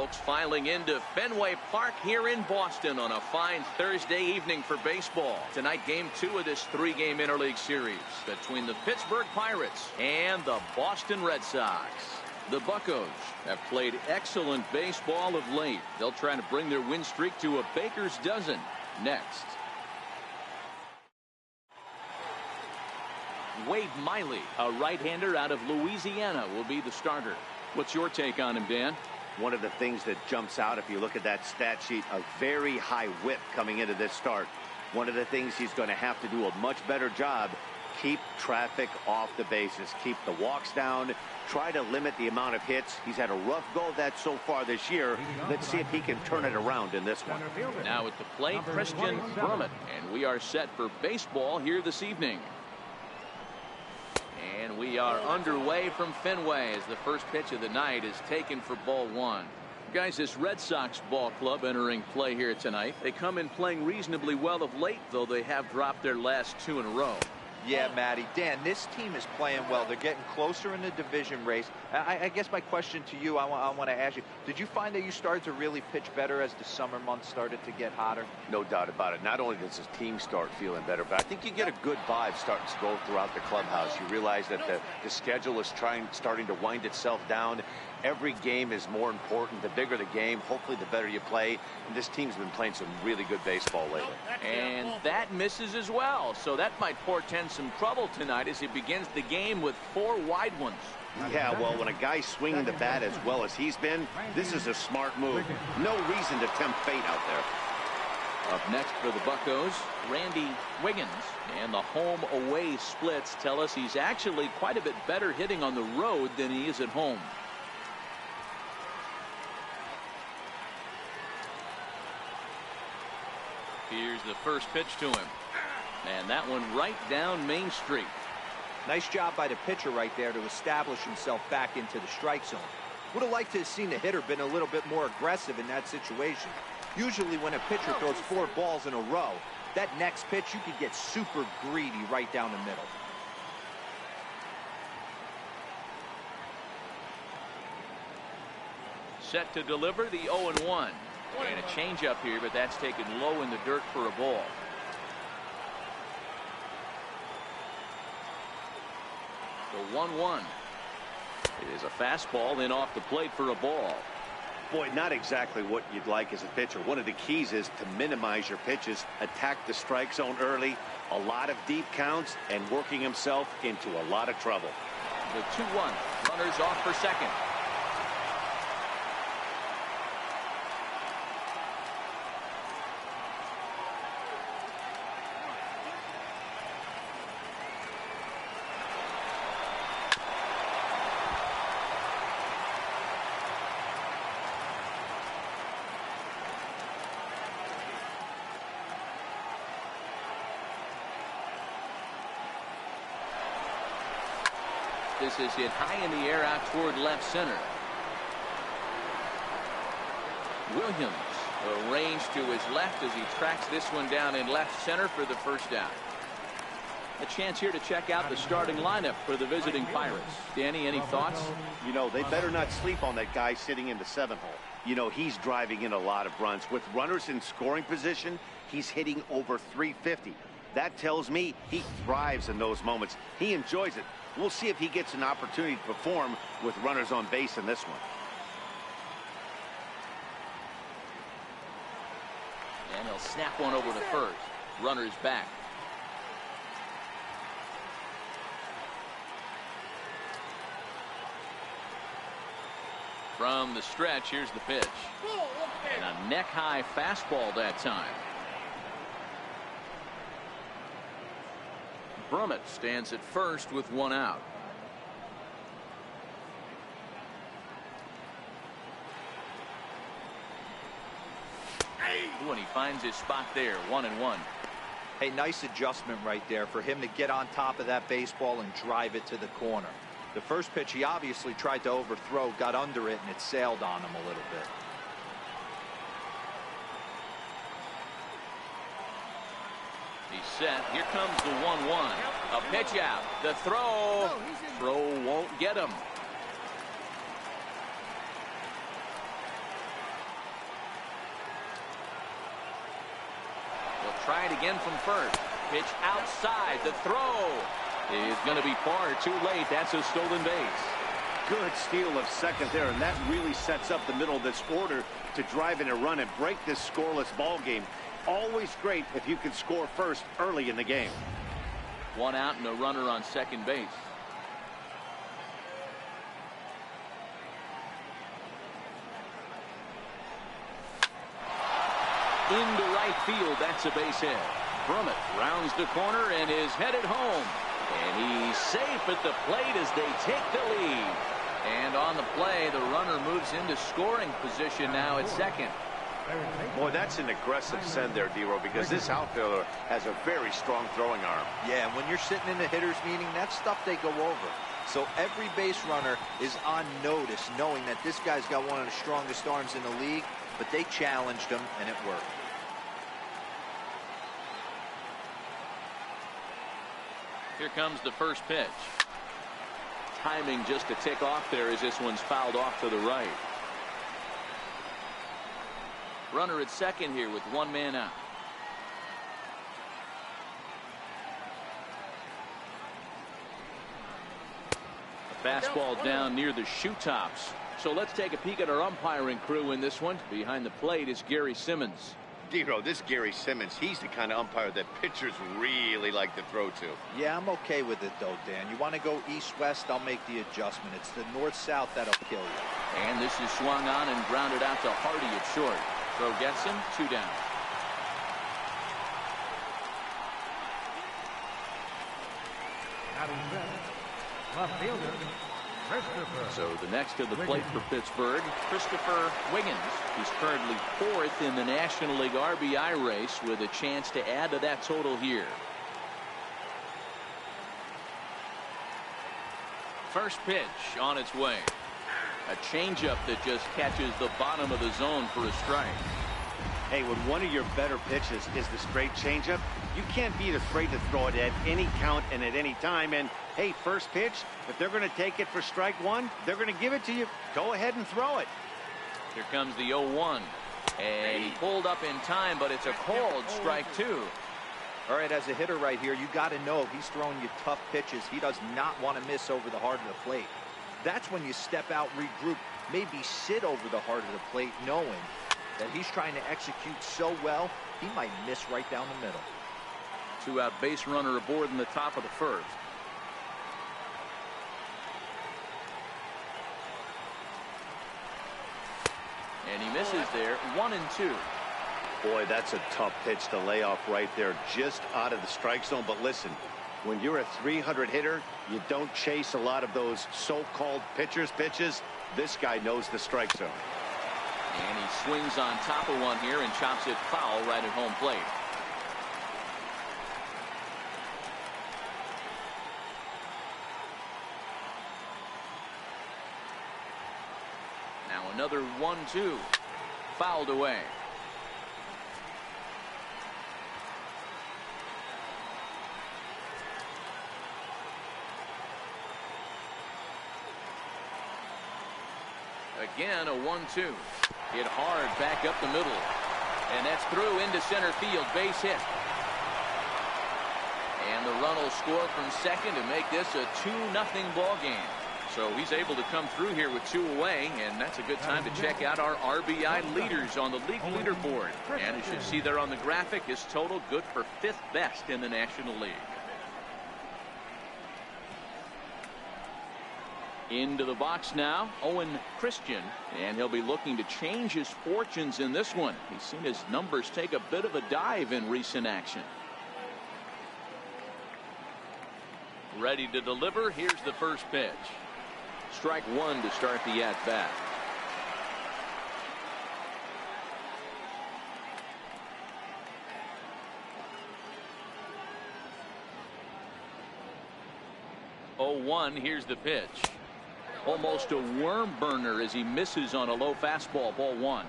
folks filing into Fenway Park here in Boston on a fine Thursday evening for baseball. Tonight, game 2 of this 3-game interleague series between the Pittsburgh Pirates and the Boston Red Sox. The Buccos have played excellent baseball of late. They'll try to bring their win streak to a baker's dozen next. Wade Miley, a right-hander out of Louisiana, will be the starter. What's your take on him, Dan? One of the things that jumps out if you look at that stat sheet, a very high whip coming into this start. One of the things he's going to have to do a much better job, keep traffic off the bases, keep the walks down, try to limit the amount of hits. He's had a rough go of that so far this year. Let's see if he can turn it around in this one. Now at the plate, Christian Brummett, and we are set for baseball here this evening. And we are underway from Fenway as the first pitch of the night is taken for ball 1. Guys, this Red Sox ball club entering play here tonight. They come in playing reasonably well of late, though they have dropped their last 2 in a row. Yeah, Matty. Dan, this team is playing well. They're getting closer in the division race. I guess my question to you, I want to ask you, did you find that you started to really pitch better as the summer months started to get hotter? No doubt about it. Not only does his team start feeling better, but I think you get a good vibe starting to go throughout the clubhouse. You realize that the schedule is starting to wind itself down. Every game is more important. The bigger the game, hopefully the better you play. And this team's been playing some really good baseball lately. And that misses as well. So that might portend some trouble tonight as he begins the game with 4 wide ones. Yeah, well, when a guy's swinging the bat as well as he's been, this is a smart move. No reason to tempt fate out there. Up next for the Buccos, Randy Wiggins. And the home-away splits tell us he's actually quite a bit better hitting on the road than he is at home. Here's the first pitch to him. And that one right down Main Street. Nice job by the pitcher right there to establish himself back into the strike zone. Would have liked to have seen the hitter been a little bit more aggressive in that situation. Usually when a pitcher throws 4 balls in a row, that next pitch you could get super greedy right down the middle. Set to deliver the 0-1. And a changeup here, but that's taken low in the dirt for a ball. The 1-1 is a fastball, then off the plate for a ball. Boy, not exactly what you'd like as a pitcher. One of the keys is to minimize your pitches, attack the strike zone early, a lot of deep counts, and working himself into a lot of trouble. The 2-1, runners off for second. This is hit high in the air out toward left center. Williams arranged to his left as he tracks this one down in left center for the first out. A chance here to check out the starting lineup for the visiting Pirates. Danny, any thoughts? You know, they better not sleep on that guy sitting in the 7th hole. You know, he's driving in a lot of runs. With runners in scoring position, he's hitting over 350. That tells me he thrives in those moments. He enjoys it. We'll see if he gets an opportunity to perform with runners on base in this one. And he'll snap one over to first. Runners back. From the stretch, here's the pitch. And a neck-high fastball that time. Brummett stands at first with 1 out. When he finds his spot there, 1-1. Hey, nice adjustment right there for him to get on top of that baseball and drive it to the corner. The first pitch he obviously tried to overthrow, got under it, and it sailed on him a little bit. He's set. Here comes the 1-1. A pitch out. The throw. Throw won't get him. Try it again from first. Pitch outside. The throw is going to be far too late. That's a stolen base. Good steal of second there, and that really sets up the middle of this order to drive in a run and break this scoreless ball game. Always great if you can score first early in the game. One out and a runner on second base. Into right field. That's a base hit. Brummett rounds the corner and is headed home. And he's safe at the plate as they take the lead. And on the play, the runner moves into scoring position now at second. Boy, that's an aggressive send there, D-Row, because this outfielder has a very strong throwing arm. Yeah, when you're sitting in the hitter's meeting, that's stuff they go over. So every base runner is on notice, knowing that this guy's got one of the strongest arms in the league, but they challenged him, and it worked. Here comes the first pitch. Timing just a tick off there as this one's fouled off to the right. Runner at second here with one man out. A fastball down near the shoe tops. So let's take a peek at our umpiring crew in this one. Behind the plate is Gary Simmons. D-Row, this Gary Simmons, he's the kind of umpire that pitchers really like to throw to. Yeah, I'm okay with it, though, Dan. You want to go east-west, I'll make the adjustment. It's the north-south that'll kill you. And this is swung on and grounded out to Hardy at short. Throw gets him, 2 down. Left fielder, So the next to the plate for Pittsburgh, Christopher Wiggins. He's currently 4th in the National League RBI race with a chance to add to that total here. First pitch on its way. A changeup that just catches the bottom of the zone for a strike. Hey, when one of your better pitches is the straight changeup, you can't be afraid to throw it at any count and at any time. And hey, first pitch, if they're going to take it for strike one, they're going to give it to you. Go ahead and throw it. Here comes the 0-1. And he pulled up in time, but it's a called strike 2. All right, as a hitter right here, you got to know if he's throwing you tough pitches, he does not want to miss over the heart of the plate. That's when you step out, regroup, maybe sit over the heart of the plate, knowing that he's trying to execute so well, he might miss right down the middle. 2-out base runner aboard in the top of the first. And he misses there, 1-2. Boy, that's a tough pitch to lay off right there, just out of the strike zone. But listen, when you're a 300 hitter, you don't chase a lot of those so-called pitchers' pitches. This guy knows the strike zone. And he swings on top of one here and chops it foul right at home plate. Now another 1-2. Fouled away. Again, a 1-2. Hit hard back up the middle. And that's through into center field. Base hit. And the run will score from second to make this a 2-0 ball game. So he's able to come through here with 2 away, and that's a good time to check out our RBI leaders on the league leaderboard. And as you see there on the graphic, his total good for 5th best in the National League. Into the box now, Owen Christian, and he'll be looking to change his fortunes in this one. He's seen his numbers take a bit of a dive in recent action. Ready to deliver. Here's the first pitch. Strike 1 to start the at-bat. Oh, 1. Here's the pitch. Almost a worm burner as he misses on a low fastball. Ball 1.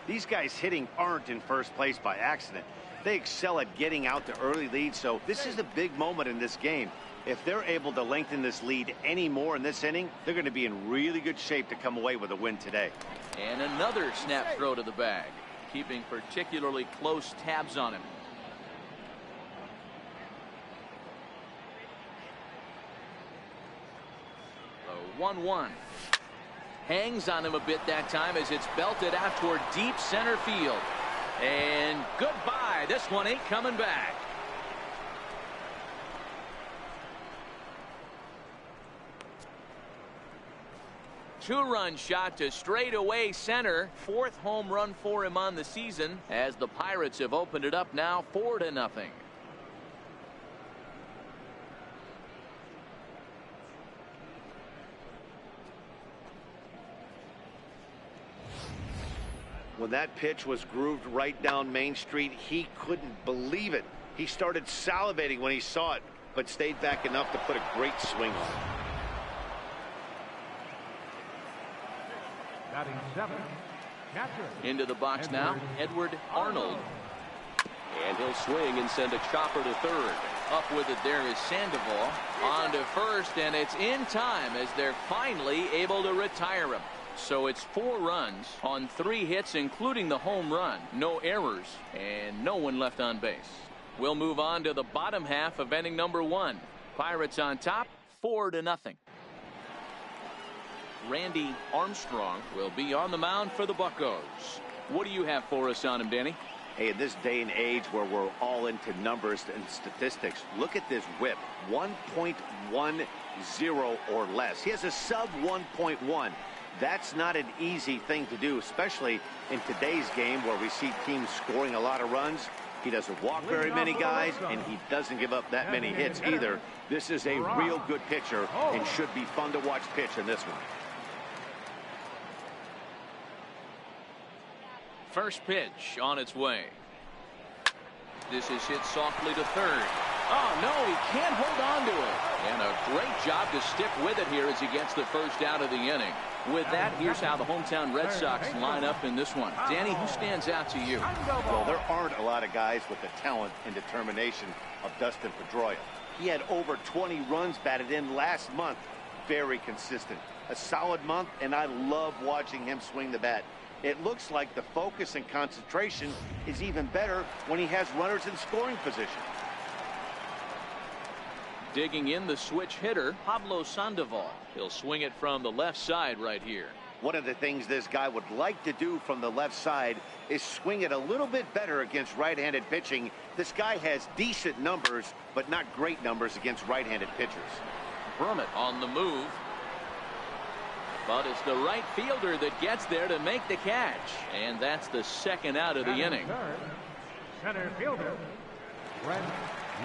These guys hitting aren't in first place by accident. They excel at getting out to early leads, so this is a big moment in this game. If they're able to lengthen this lead any more in this inning, they're going to be in really good shape to come away with a win today. And another snap throw to the bag, keeping particularly close tabs on him. 1-1. Hangs on him a bit that time as it's belted out toward deep center field. And goodbye. This one ain't coming back. Two-run shot to straightaway center. Fourth home run for him on the season as the Pirates have opened it up now 4-0. When that pitch was grooved right down Main Street, he couldn't believe it. He started salivating when he saw it, but stayed back enough to put a great swing on it. Batting 7, catcher. Into the box now, Edward Arnold. And he'll swing and send a chopper to third. Up with it there is Sandoval. On to first, and it's in time as they're finally able to retire him. So it's 4 runs on 3 hits, including the home run. No errors, and no one left on base. We'll move on to the bottom half of inning number 1. Pirates on top, 4-0. Randy Armstrong will be on the mound for the Buccos. What do you have for us on him, Danny? Hey, in this day and age where we're all into numbers and statistics, look at this whip. 1.10 or less. He has a sub 1.1. That's not an easy thing to do, especially in today's game where we see teams scoring a lot of runs. He doesn't walk very many guys, and he doesn't give up that many hits either. This is a real good pitcher and should be fun to watch pitch in this one. First pitch on its way. This is hit softly to third. Oh, no, he can't hold on to it. And a great job to stick with it here as he gets the first out of the inning. With that, here's how the hometown Red Sox line up in this one. Danny, who stands out to you? Well, there aren't a lot of guys with the talent and determination of Dustin Pedroia. He had over 20 runs batted in last month. Very consistent. A solid month, and I love watching him swing the bat. It looks like the focus and concentration is even better when he has runners in scoring position. Digging in the switch hitter, Pablo Sandoval. He'll swing it from the left side right here. One of the things this guy would like to do from the left side is swing it a little bit better against right-handed pitching. This guy has decent numbers, but not great numbers against right-handed pitchers. Brummett on the move. But it's the right fielder that gets there to make the catch. And that's the second out of the inning. Third, center fielder, Fred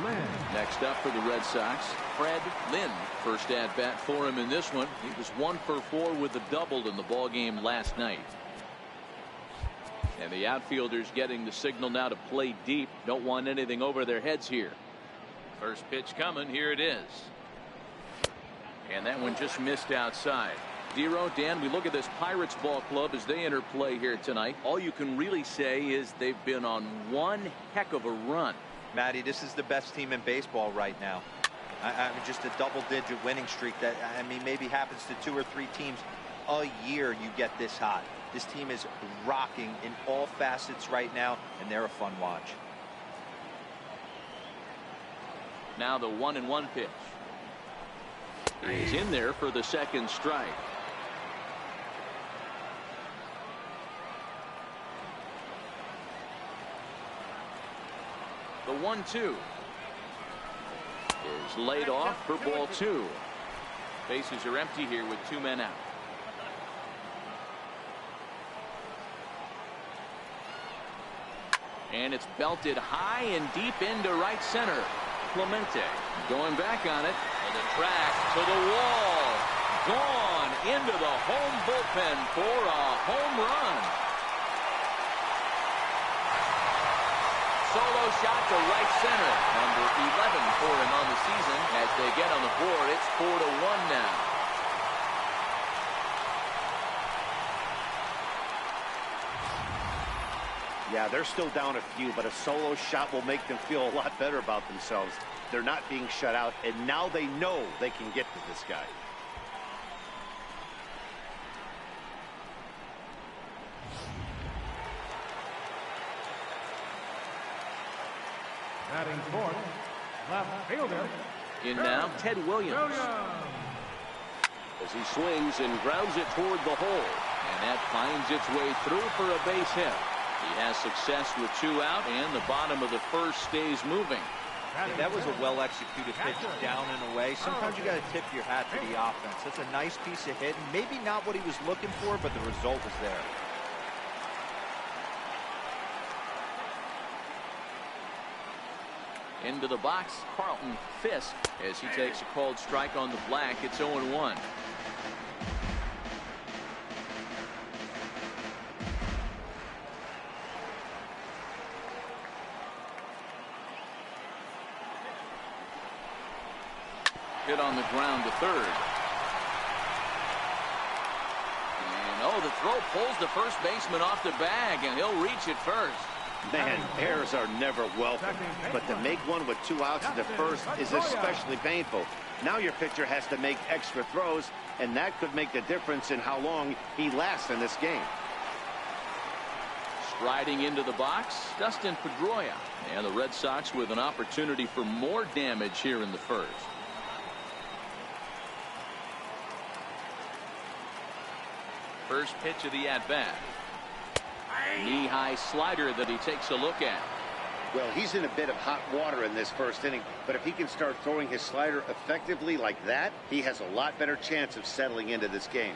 Lynn. Next up for the Red Sox, Fred Lynn. First at bat for him in this one. He was 1 for 4 with a double in the ball game last night. And the outfielders getting the signal now to play deep. Don't want anything over their heads here. First pitch coming. Here it is. And that one just missed outside. Zero. Dan, we look at this Pirates ball club as they enter play here tonight. All you can really say is they've been on one heck of a run. Matty, this is the best team in baseball right now. I mean, just a double-digit winning streak that, I mean, maybe happens to 2 or 3 teams a year. You get this hot. This team is rocking in all facets right now, and they're a fun watch. Now the 1-1 pitch. He's in there for the second strike. The 1-2 is laid off for ball 2. Bases are empty here with 2 men out. And it's belted high and deep into right center. Clemente going back on it. And the track to the wall. Gone into the home bullpen for a home run. Solo shot to right center. Number 11 for him on the season. As they get on the board, it's 4-1 now. Yeah, they're still down a few, but a solo shot will make them feel a lot better about themselves. They're not being shut out, and now they know they can get to this guy. Batting fourth, left fielder. In now, Ted Williams. as he swings and grounds it toward the hole. And that finds its way through for a base hit. He has success with 2 out, and the bottom of the first stays moving. That was a well-executed pitch down and away. Sometimes you got to tip your hat to the offense. That's a nice piece of hitting. Maybe not what he was looking for, but the result was there. Into the box, Carlton Fisk, as he takes a called strike on the black. It's 0-1. Hit on the ground to third. And the throw pulls the first baseman off the bag, and he'll reach it first. Man, errors are never welcome, but to make one with 2 outs at the first is especially painful. Now your pitcher has to make extra throws, and that could make the difference in how long he lasts in this game. Striding into the box, Dustin Pedroia, and the Red Sox with an opportunity for more damage here in the first. First pitch of the at-bat. Knee-high slider that he takes a look at. Well, he's in a bit of hot water in this first inning, but if he can start throwing his slider effectively like that, he has a lot better chance of settling into this game.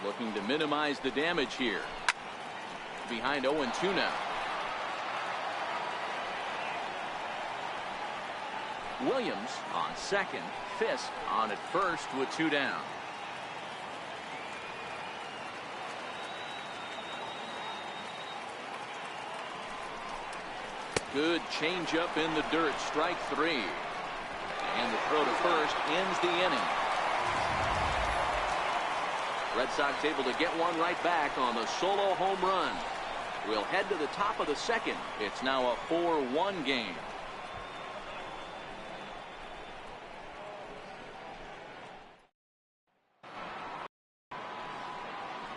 Looking to minimize the damage here. Behind 0-2 now. Williams on second. Fisk on at first with 2 down. Good changeup in the dirt. Strike 3. And the throw to first ends the inning. Red Sox able to get one right back on the solo home run. We'll head to the top of the second. It's now a 4-1 game.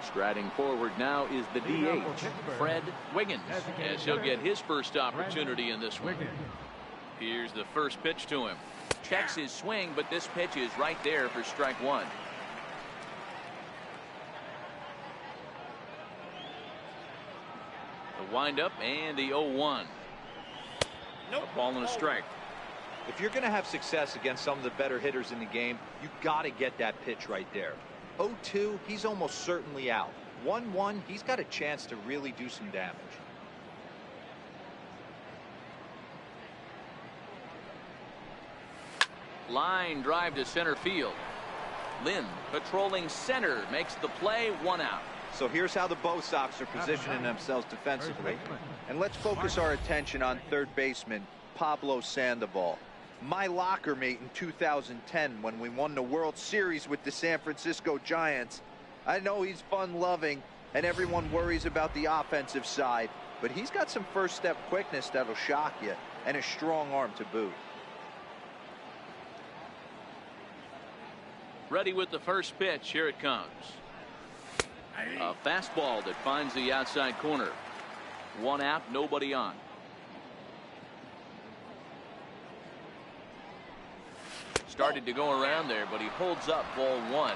Striding forward now is the DH, Fred Wiggins, as he'll get his first opportunity in this one. Here's the first pitch to him. Checks his swing, but this pitch is right there for strike 1. The windup and the 0-1. A ball and a strike. If you're going to have success against some of the better hitters in the game, you got to get that pitch right there. 0-2, he's almost certainly out. 1-1, he's got a chance to really do some damage. Line drive to center field. Lynn patrolling center makes the play. 1 out. So here's how the Bo Sox are positioning themselves defensively. And let's focus our attention on third baseman Pablo Sandoval. My locker mate in 2010 when we won the World Series with the San Francisco Giants. I know he's fun-loving and everyone worries about the offensive side, but he's got some first-step quickness that'll shock you and a strong arm to boot. Ready with the first pitch. Here it comes. A fastball that finds the outside corner. 1 out, nobody on. Started to go around there, but he holds up. Ball 1.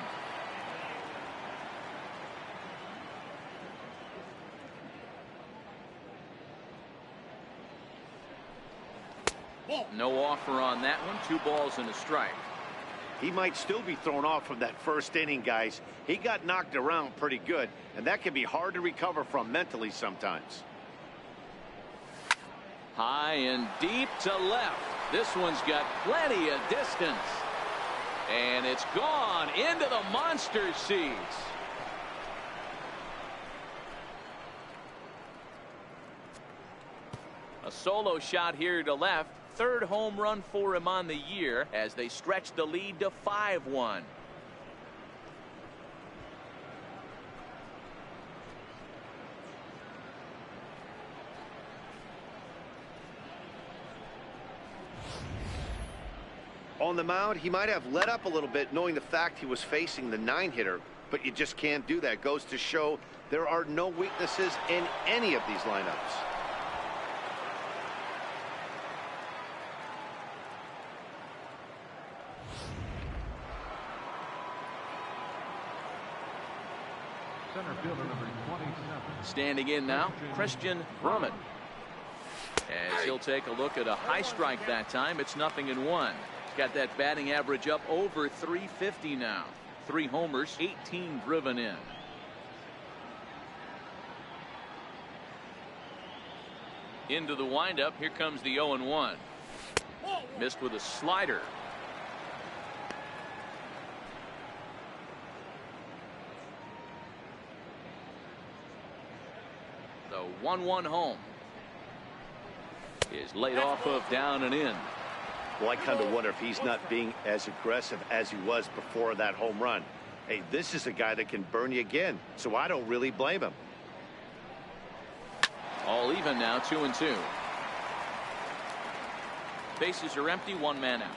No offer on that one. 2 balls and a strike. He might still be thrown off from that first inning, guys. He got knocked around pretty good, and that can be hard to recover from mentally sometimes. High and deep to left. This one's got plenty of distance. And it's gone into the monster seats. A solo shot here to left. 3rd home run for him on the year as they stretch the lead to 5-1. On the mound, he might have let up a little bit knowing the fact he was facing the 9-hitter, but you just can't do that. Goes to show there are no weaknesses in any of these lineups. Center fielder number 27. Standing in now, Christian Brummett. As he'll take a look at a high strike that time. It's 0-1. He's got that batting average up over 350 now. 3 homers, 18 driven in. Into the windup. Here comes the 0-1. Missed with a slider. The 1-1 home is laid off of down and in. Well, I kind of wonder if he's not being as aggressive as he was before that home run. Hey, this is a guy that can burn you again, so I don't really blame him. All even now, 2-2. Bases are empty, 1 man out.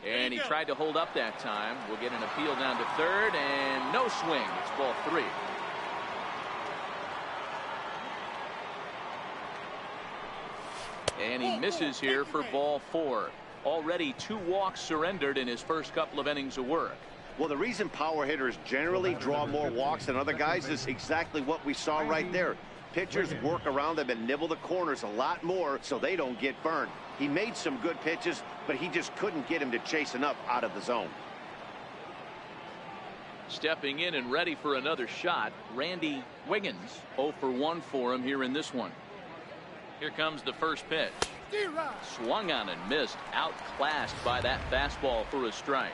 And he tried to hold up that time. We'll get an appeal down to third, and no swing. It's ball 3. And he misses here for ball 4. Already 2 walks surrendered in his first couple of innings of work. Well, the reason power hitters generally draw more walks than other guys is exactly what we saw right there. Pitchers work around them and nibble the corners a lot more so they don't get burned. He made some good pitches, but he just couldn't get him to chase enough out of the zone. Stepping in and ready for another shot, Randy Wiggins. 0 for 1 for him here in this one. Here comes the first pitch. Swung on and missed. Outclassed by that fastball for a strike.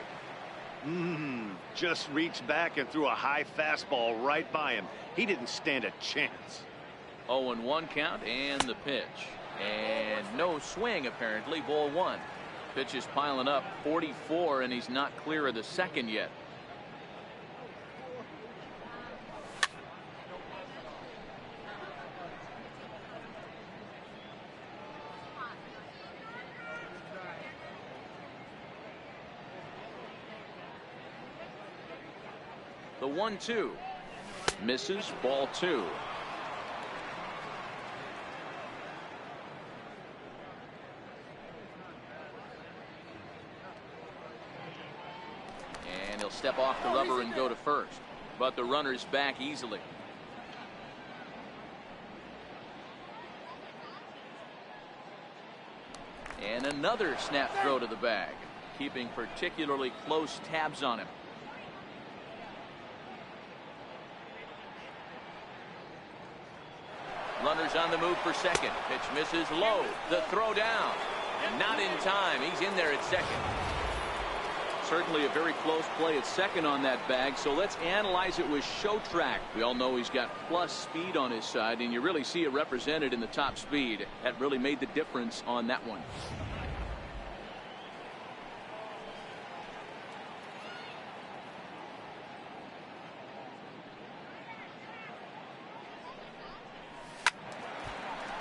Just reached back and threw a high fastball right by him. He didn't stand a chance. 0-1 count and the pitch. And no swing apparently. Ball 1. Pitch is piling up. 44, and he's not clear of the second yet. The 1-2 misses. Ball 2. And he'll step off the rubber and go to first, but the runner's back easily. And another snap throw to the bag, keeping particularly close tabs on him. Runners on the move for second. Pitch misses low. The throw down. Not in time. He's in there at second. Certainly a very close play at second on that bag. So let's analyze it with show track. We all know he's got plus speed on his side, and you really see it represented in the top speed. That really made the difference on that one.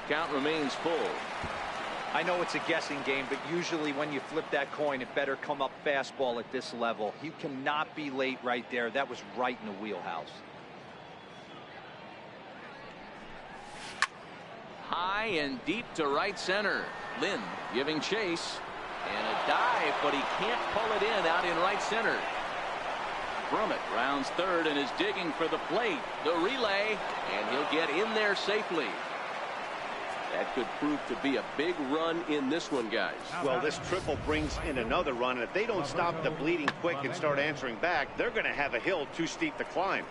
Count remains full. I know it's a guessing game, but usually when you flip that coin, it better come up fastball at this level. You cannot be late right there. That was right in the wheelhouse. High and deep to right center. Lynn giving chase. And a dive, but he can't pull it in out in right center. Brummett rounds third and is digging for the plate. The relay, and he'll get in there safely. That could prove to be a big run in this one, guys. Well, this triple brings in another run, and if they don't stop the bleeding quick and start answering back, they're going to have a hill too steep to climb.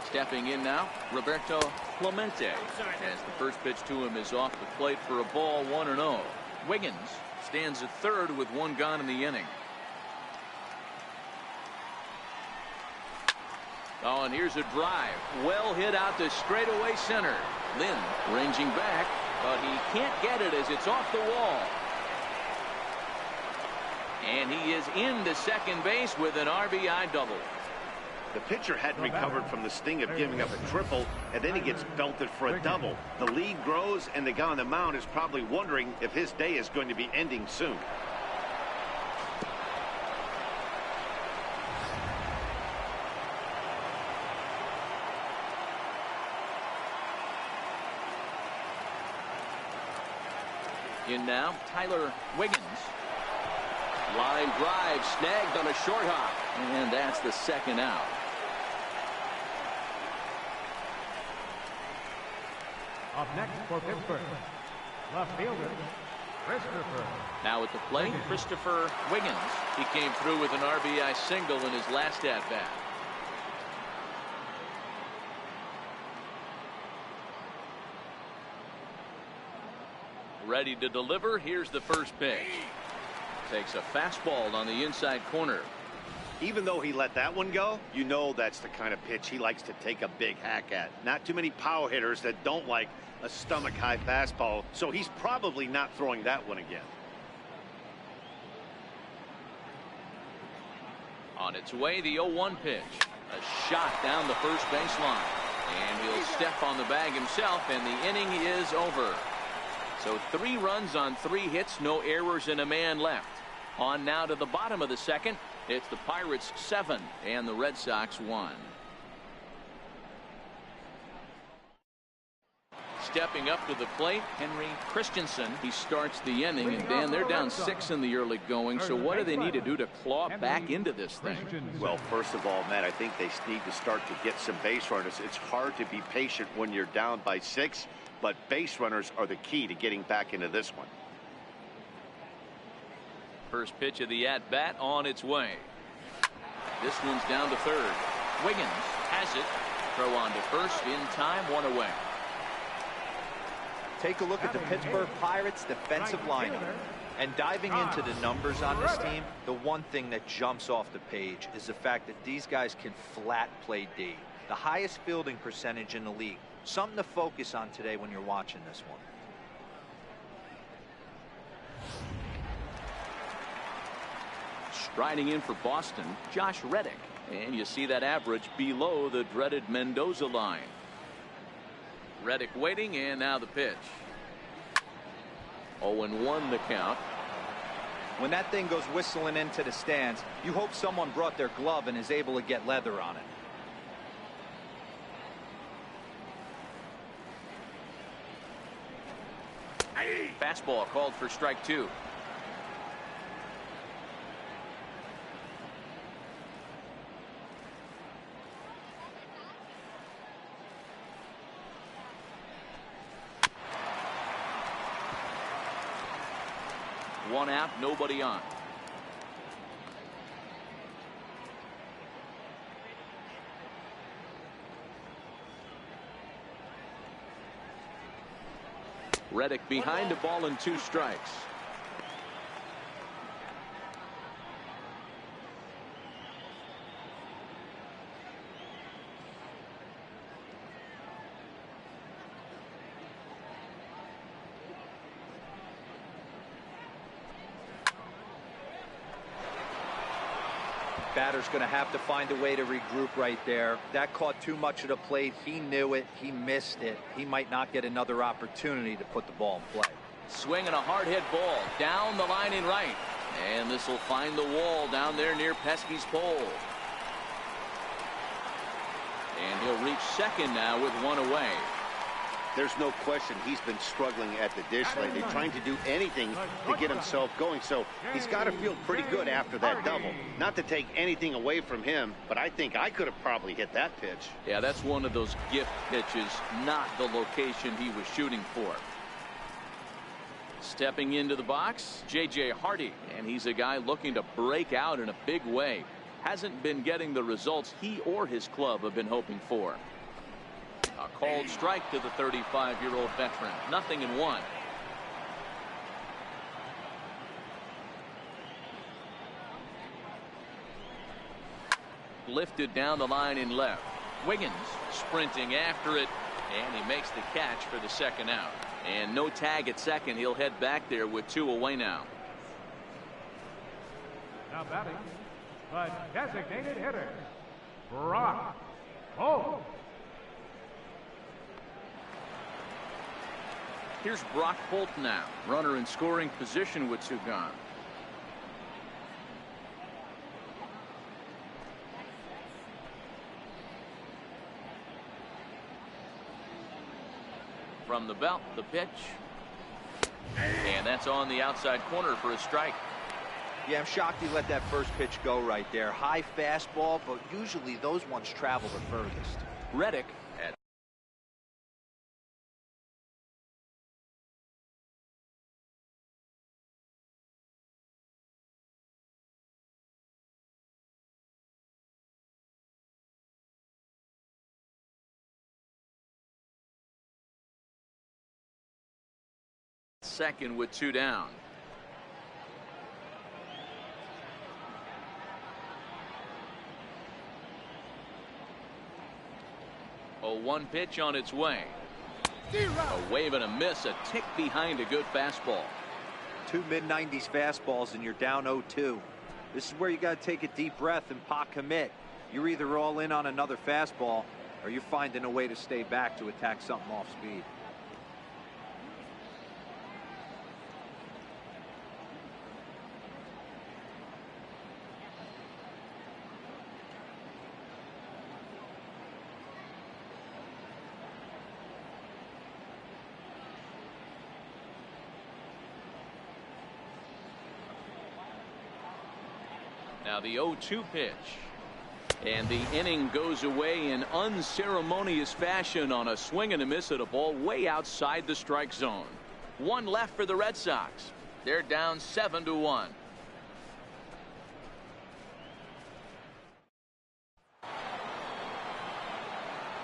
Stepping in now, Roberto Clemente, as the first pitch to him is off the plate for a ball, 1-0. Wiggins stands at third with 1 gone in the inning. Oh, and here's a drive. Well hit out to straightaway center. Lynn ranging back, but he can't get it as it's off the wall. And he is into second base with an RBI double. The pitcher hadn't recovered from the sting of giving up a triple, and then he gets belted for a double. The lead grows, and the guy on the mound is probably wondering if his day is going to be ending soon. In now, Tyler Wiggins. Line drive snagged on a short hop. And that's the second out. Up next for Pittsburgh, left fielder, Christopher. Now at the plate, Christopher Wiggins. He came through with an RBI single in his last at-bat. Ready to deliver. Here's the first pitch. Takes a fastball on the inside corner. Even though he let that one go, you know that's the kind of pitch he likes to take a big hack at. Not too many power hitters that don't like a stomach-high fastball, so he's probably not throwing that one again. On its way, the 0-1 pitch. A shot down the first baseline. And he'll step on the bag himself, and the inning is over. So 3 runs on 3 hits, no errors, and a man left. On now to the bottom of the second. It's the Pirates 7 and the Red Sox 1. Stepping up to the plate, Henry Christensen. He starts the inning, and Dan, they're down 6 in the early going. So what do they need to do to claw back into this thing? Well, first of all, Matt, I think they need to start to get some base runners. It's hard to be patient when you're down by 6, but base runners are the key to getting back into this one. First pitch of the at-bat on its way. This one's down to third. Wiggins has it. Throw on to first in time, 1 away. Take a look at the Pittsburgh Pirates defensive lineup. And diving into the numbers on this team, the one thing that jumps off the page is the fact that these guys can flat play D. The highest fielding percentage in the league. Something to focus on today when you're watching this one. Striding in for Boston, Josh Reddick. And you see that average below the dreaded Mendoza line. Reddick waiting, and now the pitch. 0-1 the count. When that thing goes whistling into the stands, you hope someone brought their glove and is able to get leather on it. Fastball called for strike 2. One out, nobody on. Reddick behind the ball and 2 strikes. Batter's going to have to find a way to regroup right there. That caught too much of the plate. He knew it. He missed it. He might not get another opportunity to put the ball in play. Swinging a hard hit ball down the line in right. And this will find the wall down there near Pesky's pole. And he'll reach second now with 1 away. There's no question he's been struggling at the dish lately, trying to do anything to get himself going. So he's got to feel pretty good after that double. Not to take anything away from him, but I think I could have probably hit that pitch. Yeah, that's one of those gift pitches, not the location he was shooting for. Stepping into the box, J.J. Hardy, and he's a guy looking to break out in a big way. Hasn't been getting the results he or his club have been hoping for. A called strike to the 35-year-old veteran. 0-1. Lifted down the line in left. Wiggins sprinting after it, and he makes the catch for the second out. And no tag at second. He'll head back there with 2 away now. Now batting, the designated hitter, Brock Holt. Here's Brock Holt now. Runner in scoring position with two gone. From the belt, the pitch. And that's on the outside corner for a strike. Yeah, I'm shocked he let that first pitch go right there. High fastball, but usually those ones travel the furthest. Reddick at second with two down. A 1 pitch on its way. A wave and a miss, a tick behind a good fastball. Two mid-90s fastballs and you're down 0-2. This is where you got to take a deep breath and pot commit. You're either all in on another fastball or you're finding a way to stay back to attack something off speed. Now the 0-2 pitch. And the inning goes away in unceremonious fashion on a swing and a miss at a ball way outside the strike zone. One left for the Red Sox. They're down 7-1.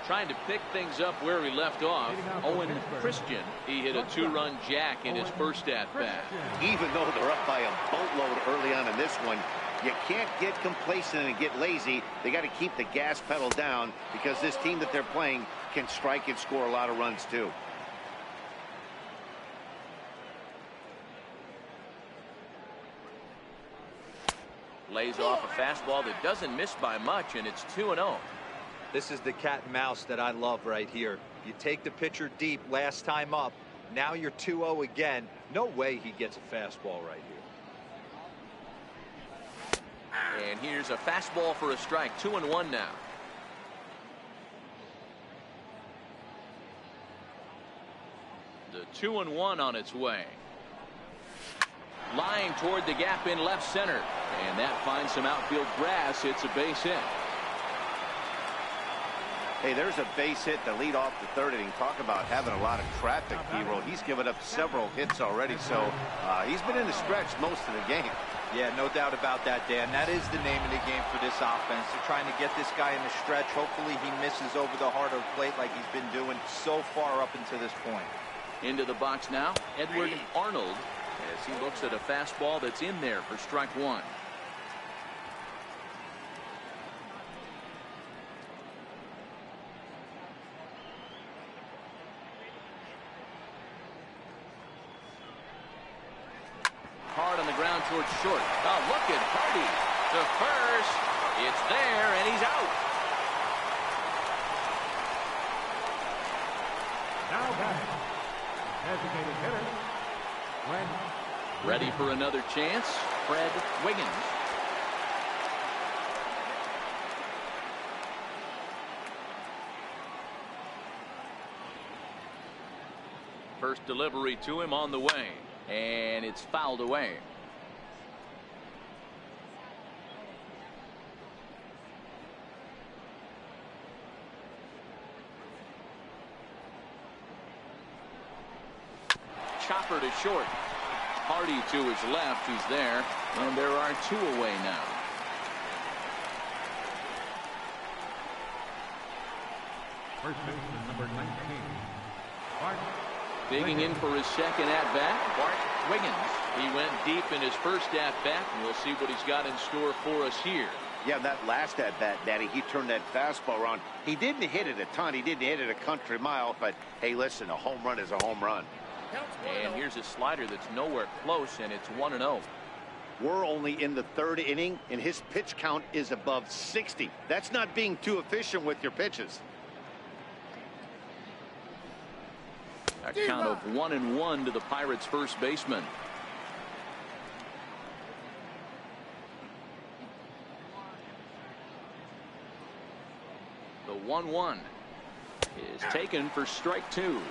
Trying to pick things up where he left off. Owen Christian, he hit a two-run jack in his first at-bat. Even though they're up by a boatload early on in this one, you can't get complacent and get lazy. They got to keep the gas pedal down because this team that they're playing can strike and score a lot of runs too. Lays off a fastball that doesn't miss by much, and it's 2-0. This is the cat and mouse that I love right here. You take the pitcher deep last time up. Now you're 2-0 again. No way he gets a fastball right here. And here's a fastball for a strike. 2-1 now. The 2-1 on its way. Lying toward the gap in left center. And that finds some outfield grass. It's a base hit. Hey, there's a base hit to lead off the third inning. Talk about having a lot of traffic, Hero. He's given up several hits already, so he's been in the stretch most of the game. Yeah, no doubt about that, Dan. That is the name of the game for this offense. They're trying to get this guy in the stretch. Hopefully he misses over the heart of the plate like he's been doing so far up until this point. Into the box now, Edward Arnold, as he looks at a fastball that's in there for strike one. Hard on the ground towards short. Oh, look at Hardy to first. It's there, and he's out. Now batting, designated hitter, Ready for another chance, Fred Wiggins. First delivery to him on the way. And it's fouled away. Chopper to short. Hardy to his left. He's there. And there are two away now. first baseman number 19, Bart. Digging in for his second at-bat, Bart Wiggins. He went deep in his first at-bat, and we'll see what he's got in store for us here. Yeah, that last at-bat, Daddy, he turned that fastball around. He didn't hit it a ton. He didn't hit it a country mile, but, hey, listen, a home run is a home run. And here's a slider that's nowhere close, and it's 1-0. We're only in the 3rd inning, and his pitch count is above 60. That's not being too efficient with your pitches. A count of 1-1 to the Pirates' first baseman. The 1-1 is taken for strike 2.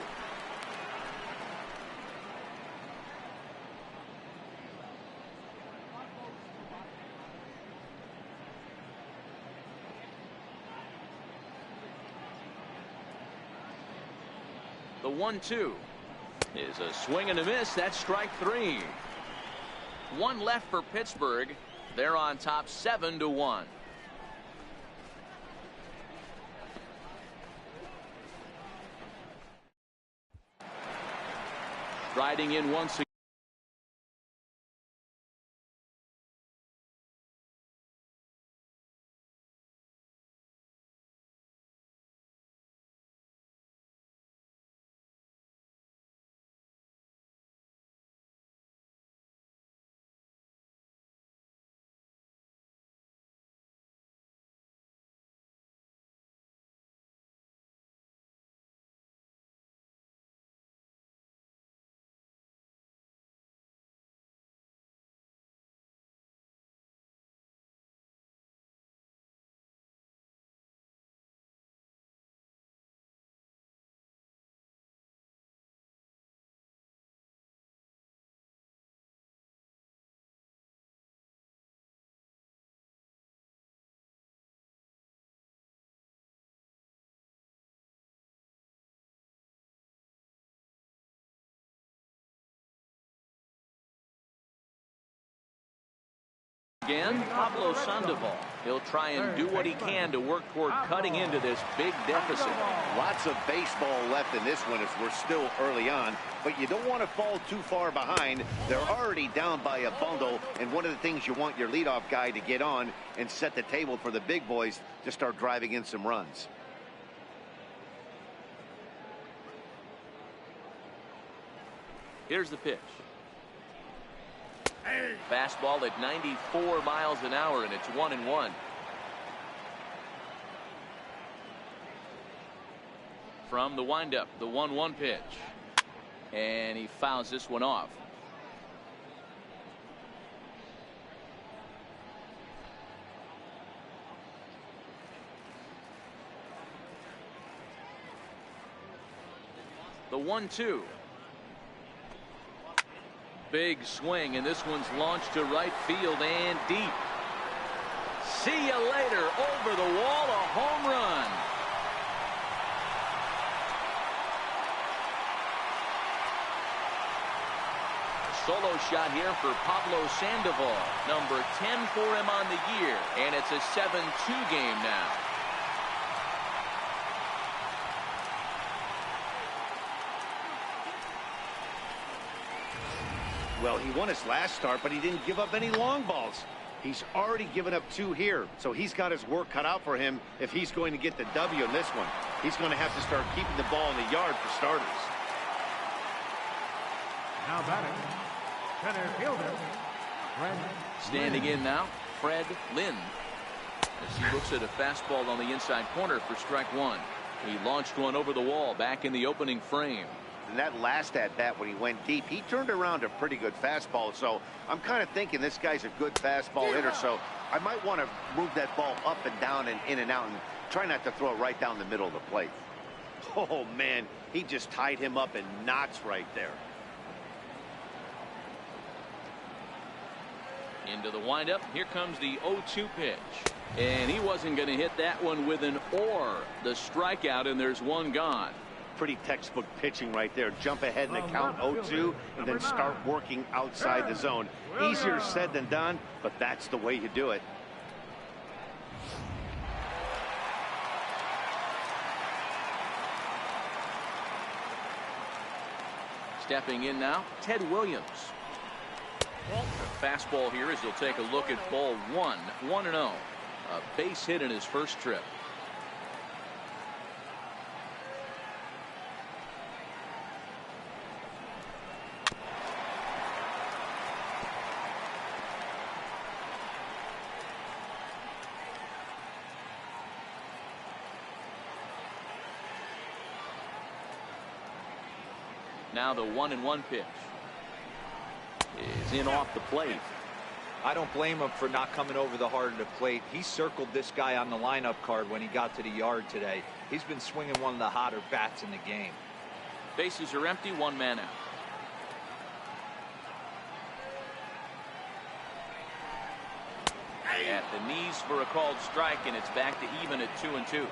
The 1-2 is a swing and a miss. That's strike 3. 1 left for Pittsburgh. They're on top 7-1. Riding in once again. Again, Pablo Sandoval. He'll try and do what he can to work toward cutting into this big deficit. Lots of baseball left in this one as we're still early on, but you don't want to fall too far behind. They're already down by a bundle, and one of the things you want your leadoff guy to get on and set the table for the big boys to start driving in some runs. Here's the pitch. Fastball at 94 miles an hour, and it's 1-1. From the windup, the 1-1 pitch. And he fouls this one off. The 1-2. Big swing, and this one's launched to right field and deep. See you later. Over the wall, a home run. Solo shot here for Pablo Sandoval. Number 10 for him on the year, and it's a 7-2 game now. Well, he won his last start, but he didn't give up any long balls. He's already given up 2 here, so he's got his work cut out for him if he's going to get the W in this one. He's going to have to start keeping the ball in the yard for starters. Now batting, center fielder, Fred. Standing in now, Fred Lynn. As he looks at a fastball on the inside corner for strike 1. He launched one over the wall back in the opening frame. And that last at-bat when he went deep, he turned around a pretty good fastball. So I'm kind of thinking this guy's a good fastball hitter. So I might want to move that ball up and down and in and out and try not to throw it right down the middle of the plate. Oh, man, he just tied him up in knots right there. Into the windup. Here comes the 0-2 pitch. And he wasn't going to hit that one with an or. The strikeout, and there's one gone. Pretty textbook pitching right there. Jump ahead in the count 0-2 and then start working outside the zone. Easier said than done, but that's the way you do it. Stepping in now, Ted Williams. The fastball here as he'll take a look at ball 1, 1-0. A base hit in his first trip. Now the 1-1 pitch is in off the plate. I don't blame him for not coming over the heart of the plate. He circled this guy on the lineup card when he got to the yard today. He's been swinging one of the hotter bats in the game. Bases are empty, one man out. At the knees for a called strike, and it's back to even at 2-2.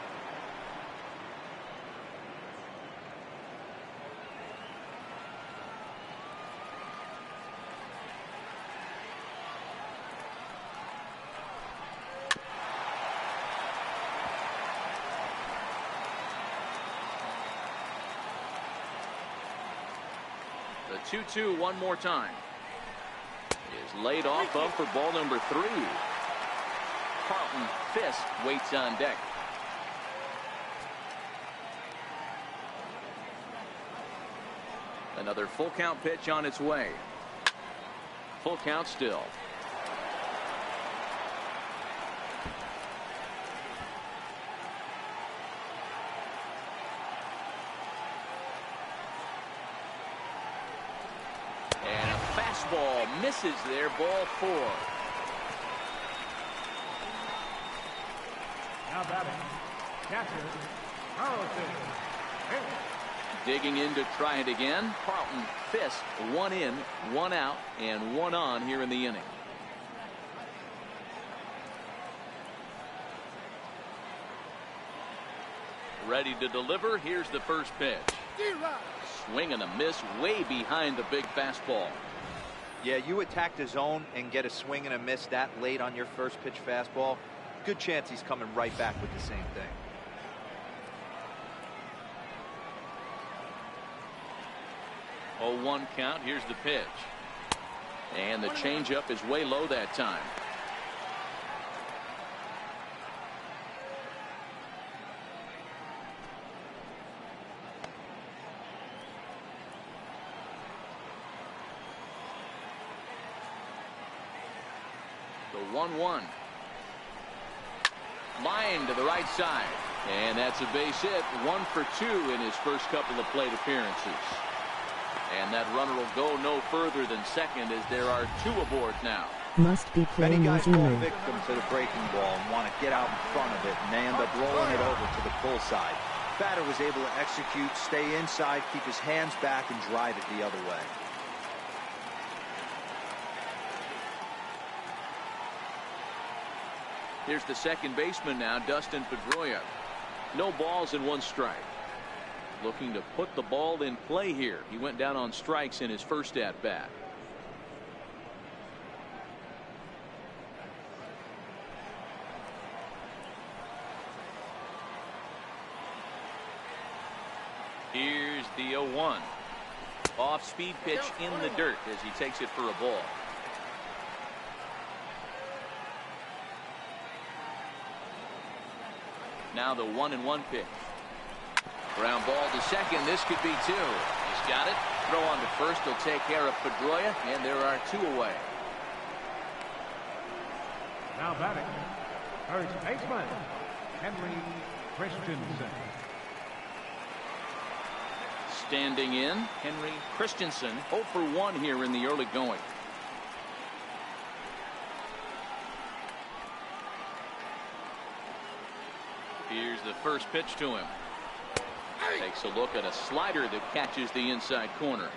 The 2-2 one more time is laid off of for ball number 3. Carlton Fisk waits on deck. Another full count pitch on its way. Full count still. And a fastball misses there, ball 4. Now batting, catcher, Carlton. Digging in to try it again. Carlton Fisk, 1 in, 1 out, and 1 on here in the inning. Ready to deliver. Here's the first pitch. Swing and a miss way behind the big fastball. Yeah, you attack the zone and get a swing and a miss that late on your first pitch fastball. Good chance he's coming right back with the same thing. Oh, 1 count. Here's the pitch. And the changeup is way low that time. The 1-1. Line to the right side. And that's a base hit. 1 for 2 in his first couple of plate appearances. And that runner will go no further than second as there are 2 aboard now. Must be playing many guys fall machinery. victim to the breaking ball and want to get out in front of it, and they end up rolling it over to the pull side. Batter was able to execute, stay inside, keep his hands back, and drive it the other way. Here's the second baseman now, Dustin Pedroia. No balls and 1 strike. Looking to put the ball in play here. He went down on strikes in his first at bat. Here's the 0-1. Off speed pitch in the dirt as he takes it for a ball. Now the 1-1 pitch. Ground ball to second. This could be 2. He's got it. Throw on to first. He'll take care of Pedroia, and there are 2 away. Now batting, first baseman, Henry Christensen. Standing in, Henry Christensen, 0 for 1 here in the early going. Here's the first pitch to him. Takes a look at a slider that catches the inside corner.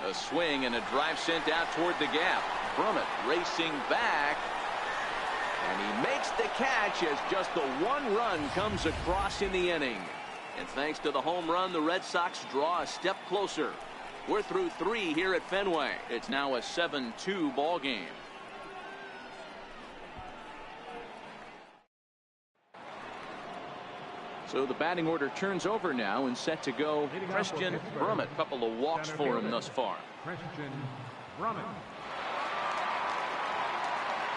A swing and a drive sent out toward the gap. Brummett racing back. And he makes the catch as just the 1 run comes across in the inning. And thanks to the home run, the Red Sox draw a step closer. We're through 3 here at Fenway. It's now a 7-2 ball game. So the batting order turns over now and set to go. Christian Brummett. Couple of walks for him thus far. Christian Brummett.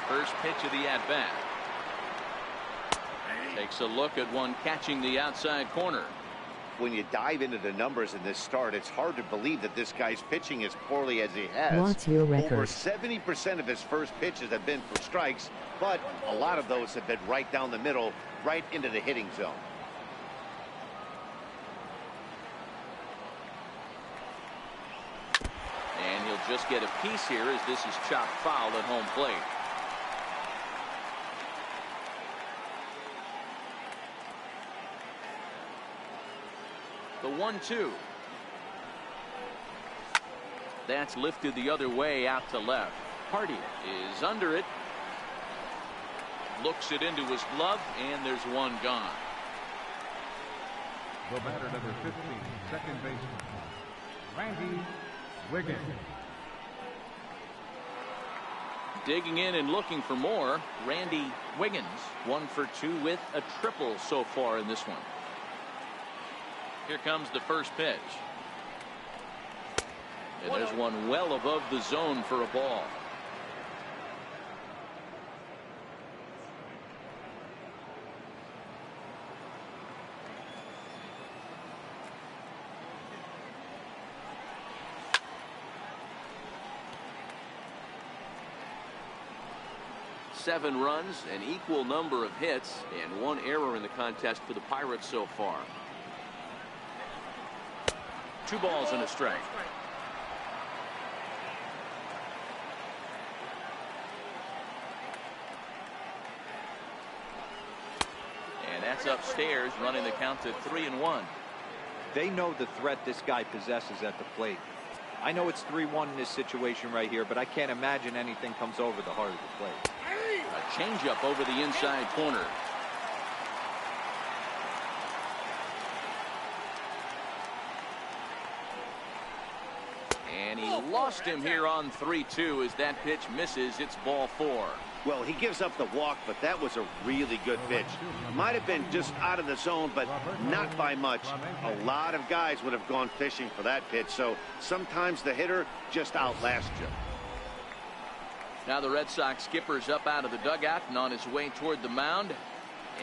First pitch of the at-bat. Takes a look at one catching the outside corner. when you dive into the numbers in this start, it's hard to believe that this guy's pitching as poorly as he has. What's your record? Over 70% of his first pitches have been for strikes, but a lot of those have been right down the middle, right into the hitting zone. And he'll just get a piece here as this is chopped foul at home plate. The 1-2. That's lifted the other way out to left. Hardy is under it. Looks it into his glove, and there's one gone. The batter number 15, second baseman, Randy Wiggins. Digging in and looking for more, Randy Wiggins. 1 for 2 with a triple so far in this one. Here comes the first pitch. And there's one well above the zone for a ball. Seven runs, an equal number of hits, and 1 error in the contest for the Pirates so far. 2 balls and a strike. And that's upstairs, running the count to 3-1. They know the threat this guy possesses at the plate. I know it's 3-1 in this situation right here, but I can't imagine anything comes over the heart of the plate. A changeup over the inside corner. And he lost him here on 3-2 as that pitch misses. It's ball 4. Well, he gives up the walk, but that was a really good pitch. Might have been just out of the zone, but not by much. A lot of guys would have gone fishing for that pitch, so sometimes the hitter just outlasts you. Now the Red Sox skipper's up out of the dugout and on his way toward the mound.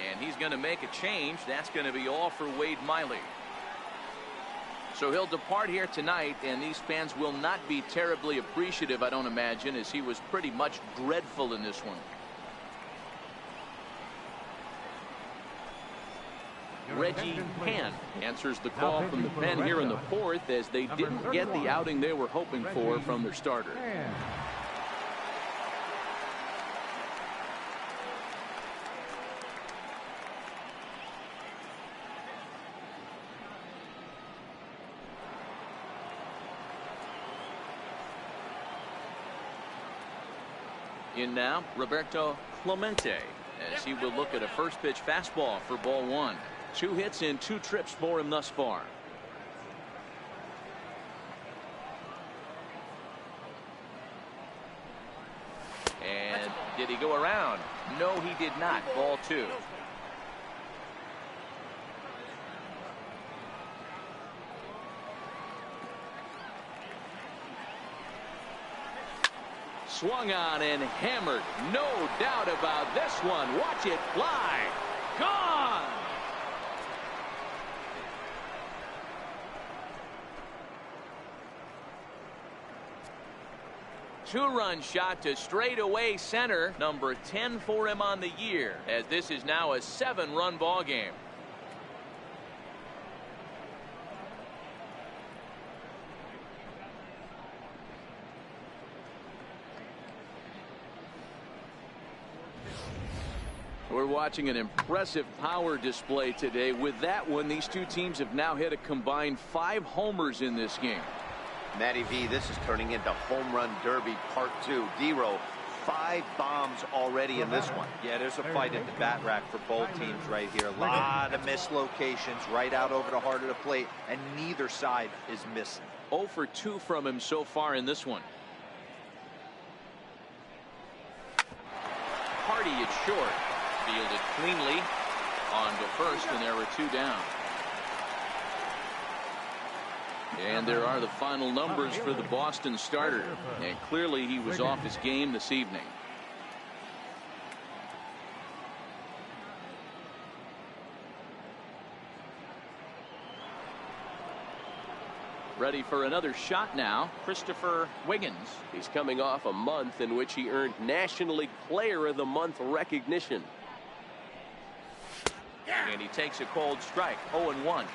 And he's going to make a change. That's going to be all for Wade Miley. So he'll depart here tonight, and these fans will not be terribly appreciative, I don't imagine, as he was pretty much dreadful in this one. Reggie Hand answers the call from the pen here in the 4th as they didn't get the outing they were hoping for from their starter. In now, Roberto Clemente, as he will look at a first pitch fastball for ball 1. 2 hits and 2 trips for him thus far. And did he go around? No, he did not. Ball 2. Swung on and hammered. No doubt about this one. Watch it fly. Gone. Two-run shot to straightaway center. Number 10 for him on the year, as this is now a 7-run ball game. We're watching an impressive power display today. With that one, these two teams have now hit a combined 5 homers in this game. Matty V, this is turning into Home Run Derby Part 2. D-Row, 5 bombs already in this one. Yeah, there's a fight at the bat rack for both teams right here. A lot of mislocations right out over the heart of the plate, and neither side is missing. 0 for 2 from him so far in this one. Hardy is short. Fielded cleanly on to first, and there were 2 down. And there are the final numbers for the Boston starter, and clearly he was off his game this evening. Ready for another shot now, Christopher Wiggins. He's coming off a month in which he earned National League Player of the Month recognition. And he takes a cold strike, 0-1.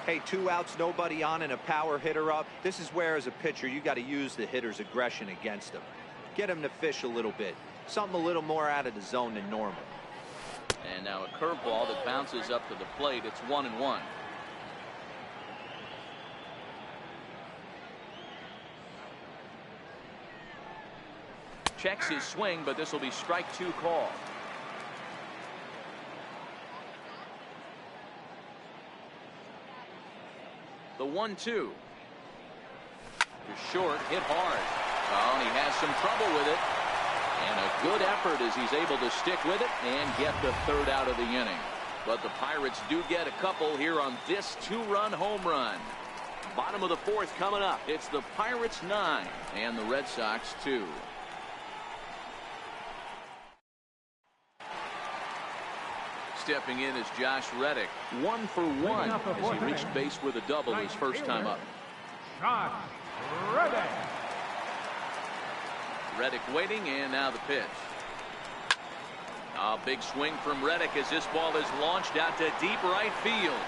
Hey, 2 outs, nobody on, and a power hitter up. This is where, as a pitcher, you got to use the hitter's aggression against him. Get him to fish a little bit. Something a little more out of the zone than normal. And now a curveball that bounces up to the plate. It's 1-1. Checks his swing, but this will be strike 2 call. The 1-2. To short, hit hard. Oh, and he has some trouble with it. And a good effort as he's able to stick with it and get the 3rd out of the inning. But the Pirates do get a couple here on this 2-run home run. Bottom of the 4th coming up. It's the Pirates 9 and the Red Sox 2. Stepping in is Josh Reddick. 1 for 1 as he reached base with a double his first time up. Josh Reddick. Reddick waiting, and now the pitch. A big swing from Reddick as this ball is launched out to deep right field.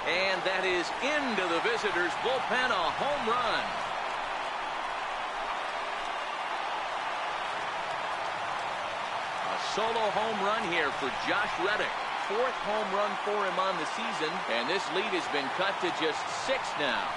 And that is into the visitors' bullpen, a home run. A solo home run here for Josh Reddick. 4th home run for him on the season, and this lead has been cut to just 6 now.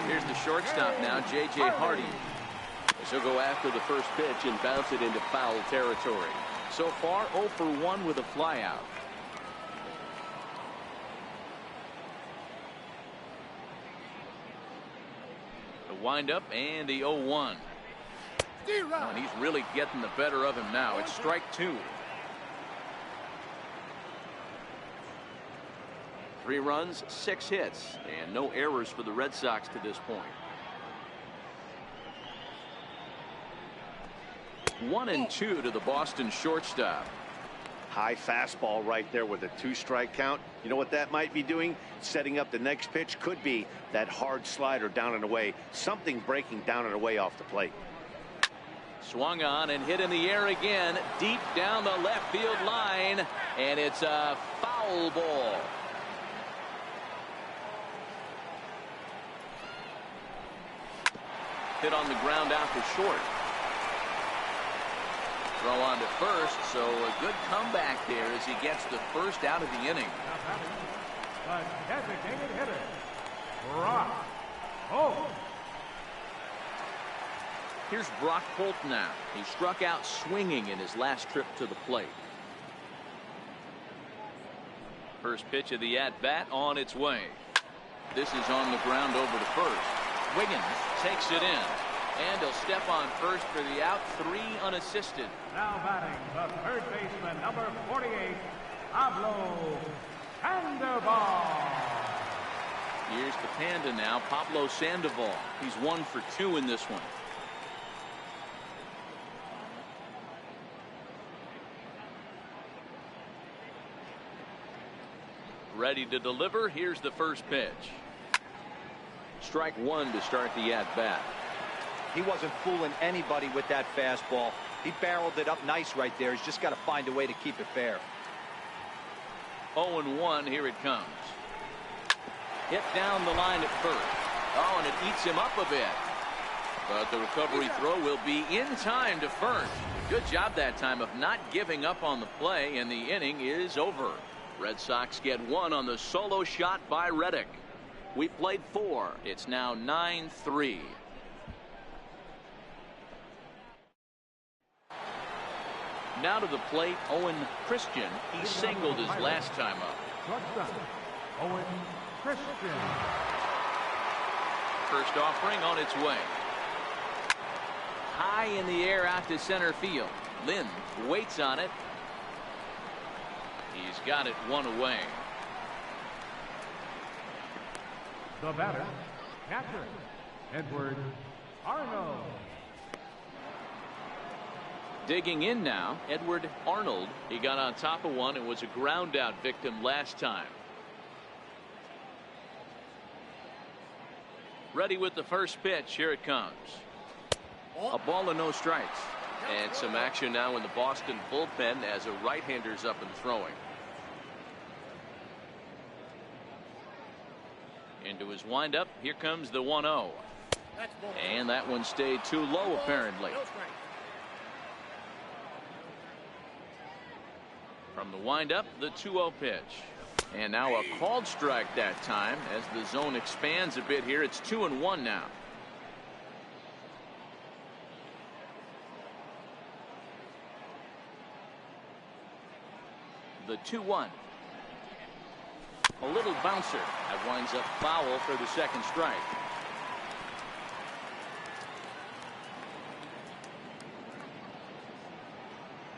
Here's the shortstop now, J.J. Hardy. He'll go after the first pitch and bounce it into foul territory. So far, 0 for 1 with a flyout. The windup and the 0-1. And he's really getting the better of him now. It's strike 2. 3 runs, 6 hits, and no errors for the Red Sox to this point. 1-2 to the Boston shortstop. High fastball right there with a 2-strike count. You know what that might be doing? Setting up the next pitch. Could be that hard slider down and away. Something breaking down and away off the plate. Swung on and hit in the air again, deep down the left field line, and it's a foul ball. Hit on the ground out to short. Throw on to first, so a good comeback there as he gets the 1st out of the inning. The designated hitter, Brock Holt. Here's Brock Holt now. He struck out swinging in his last trip to the plate. First pitch of the at-bat on its way. This is on the ground over to first. Wiggins takes it in, and he'll step on first for the out, 3 unassisted. Now batting the 3rd baseman, number 48, Pablo Sandoval. Here's the Panda now, Pablo Sandoval. He's 1 for 2 in this one. Ready to deliver. Here's the first pitch. Strike 1 to start the at-bat. He wasn't fooling anybody with that fastball. He barreled it up nice right there. He's just got to find a way to keep it fair. 0-1, here it comes. Hit down the line at first. Oh, and it eats him up a bit. But the recovery throw will be in time to first. Good job that time of not giving up on the play, and the inning is over. Red Sox get 1 on the solo shot by Reddick. We played 4. It's now 9-3. Now to the plate, Owen Christian. He singled his last time up. Shortstop, Owen Christian. First offering on its way. High in the air out to center field. Lynn waits on it. He's got it one away. The batter, catcher, Edward Arnold. Digging in now, Edward Arnold. He got on top of one and was a ground out victim last time. Ready with the first pitch. Here it comes. A ball and no strikes. And some action now in the Boston bullpen as a right-hander's up and throwing. Into his windup. Here comes the 1-0. And that one stayed too low apparently. From the windup, the 2-0 pitch. And now a called strike that time as the zone expands a bit here. It's 2-1 now. The 2-1. A little bouncer that winds up foul for the second strike.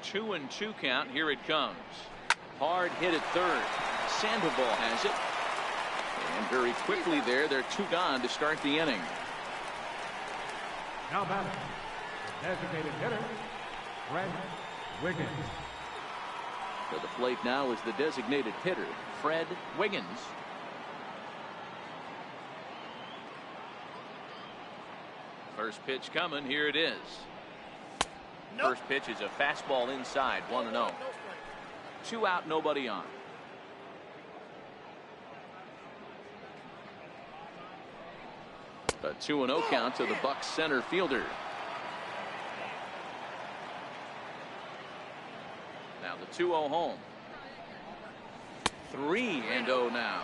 Two and two count. Here it comes. Hard hit at third. Sandoval has it. And very quickly there, they're two gone to start the inning. Now batting, designated hitter, Fred Wiggins. To the plate now is the designated hitter, Fred Wiggins. First pitch coming. Here it is. First pitch is a fastball inside. 1-0. 2 out, nobody on. A 2-0 count to the Bucs center fielder. Now the 2-0 home. 3-0 now.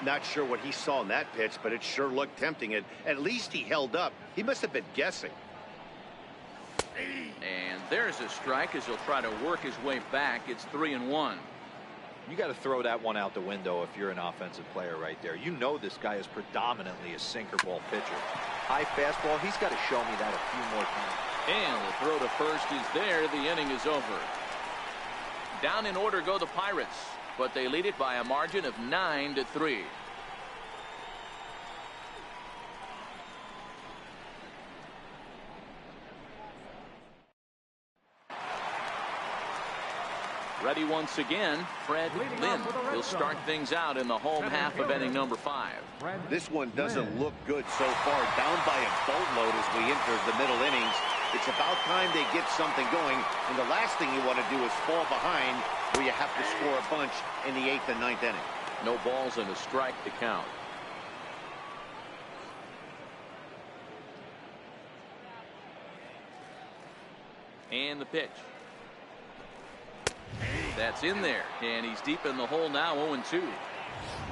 Not sure what he saw in that pitch, but it sure looked tempting. At least he held up. He must have been guessing. And there's a strike as he'll try to work his way back. It's 3-1. You got to throw that one out the window if you're an offensive player right there. You know this guy is predominantly a sinker ball pitcher. High fastball, he's got to show me that a few more times. And the throw to first is there. The inning is over. Down in order go the Pirates, but they lead it by a margin of 9-3. Ready once again, Fred Lynn will start things out in the home half of inning number 5. This one doesn't look good so far. Down by a boatload as we enter the middle innings. It's about time they get something going, and the last thing you want to do is fall behind where you have to score a bunch in the 8th and 9th inning. No balls and a strike to count. And the pitch. That's in there, and he's deep in the hole now. 0-2.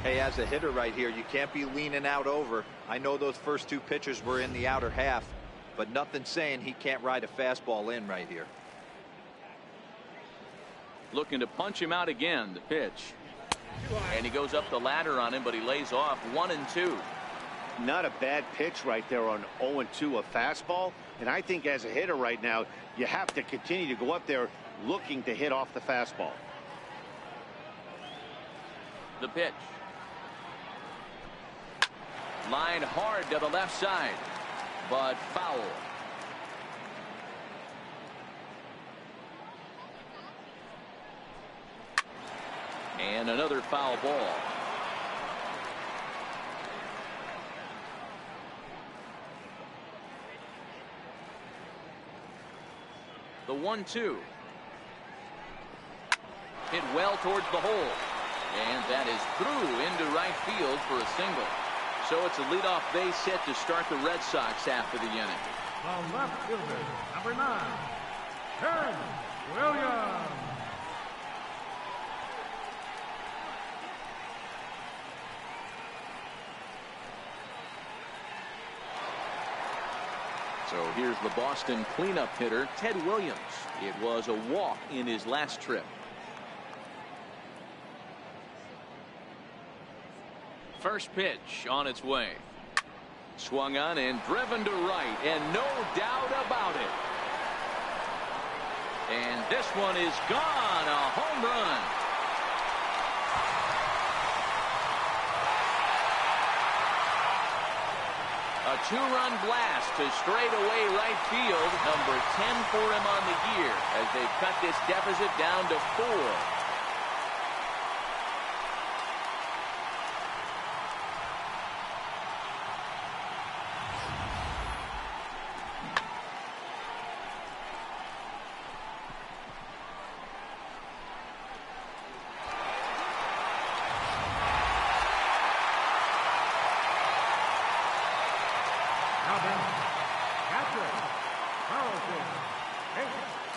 Hey, as a hitter right here, you can't be leaning out over. I know those first 2 pitches were in the outer half, but nothing saying he can't ride a fastball in right here. Looking to punch him out again. The pitch, and he goes up the ladder on him, but he lays off. 1-2. Not a bad pitch right there on 0-2, a fastball. And I think as a hitter right now, you have to continue to go up there looking to hit off the fastball. The pitch. Line hard to the left side, but foul. And another foul ball. The 1-2. Hit well towards the hole. And that is through into right field for a single. So it's a leadoff base hit to start the Red Sox half of the inning. The left fielder, number 9, Ted Williams. So here's the Boston cleanup hitter, Ted Williams. It was a walk in his last trip. First pitch on its way. Swung on and driven to right, and no doubt about it. And this one is gone. A home run. A two-run blast to straightaway right field. Number 10 for him on the year as they cut this deficit down to 4.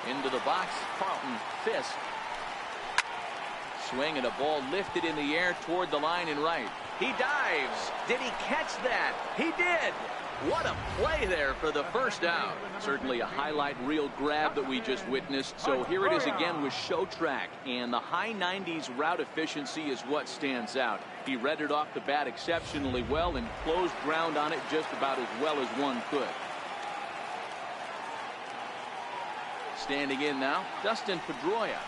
Into the box, Carlton Fisk. Swing and a ball lifted in the air toward the line and right. He dives. Did he catch that? He did. What a play there for the first out. Certainly a highlight reel grab that we just witnessed. So here it is again with show track. And the high 90s route efficiency is what stands out. He read it off the bat exceptionally well and closed ground on it just about as well as one could. Standing in now, Dustin Pedroia.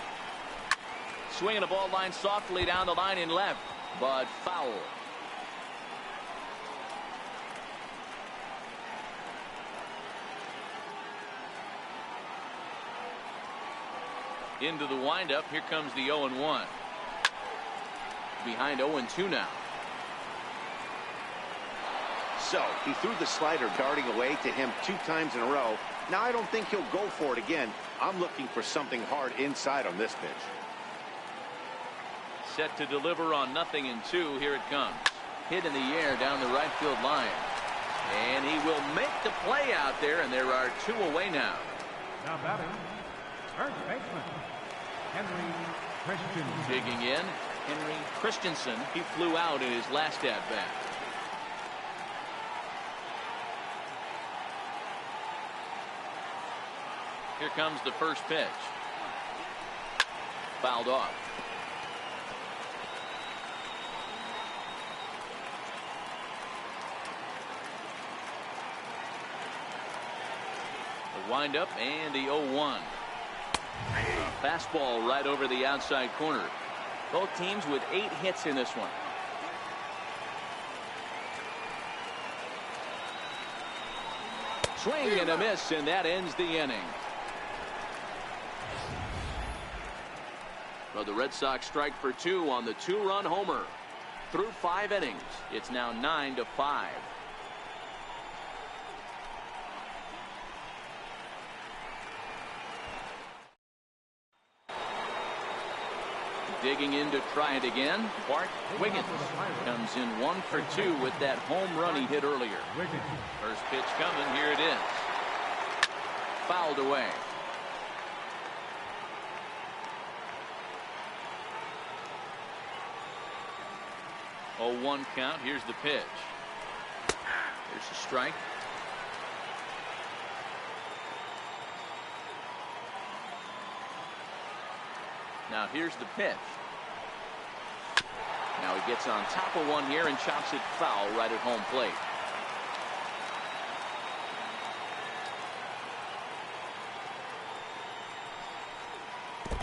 Swinging a ball line softly down the line in left, but foul. Into the windup, here comes the 0-1. Behind 0-2 now. So he threw the slider darting away to him 2 times in a row. Now I don't think he'll go for it again. I'm looking for something hard inside on this pitch. Set to deliver on 0-2. Here it comes. Hit in the air down the right field line. And he will make the play out there, and there are 2 away now. Now batting, first baseman, Henry Christensen. Digging in, Henry Christensen. He flew out in his last at-bat. Here comes the first pitch. Fouled off. The windup and the 0-1. Fastball right over the outside corner. Both teams with 8 hits in this one. Swing and a miss, and that ends the inning. Well, the Red Sox strike for 2 on the 2-run homer. Through 5 innings, it's now 9-5. Digging in to try it again. Bart Wiggins comes in 1 for 2 with that home run he hit earlier. First pitch coming. Here it is. Fouled away. 0-1 count. Here's the pitch. Here's a strike. Now here's the pitch. Now he gets on top of one here and chops it foul right at home plate.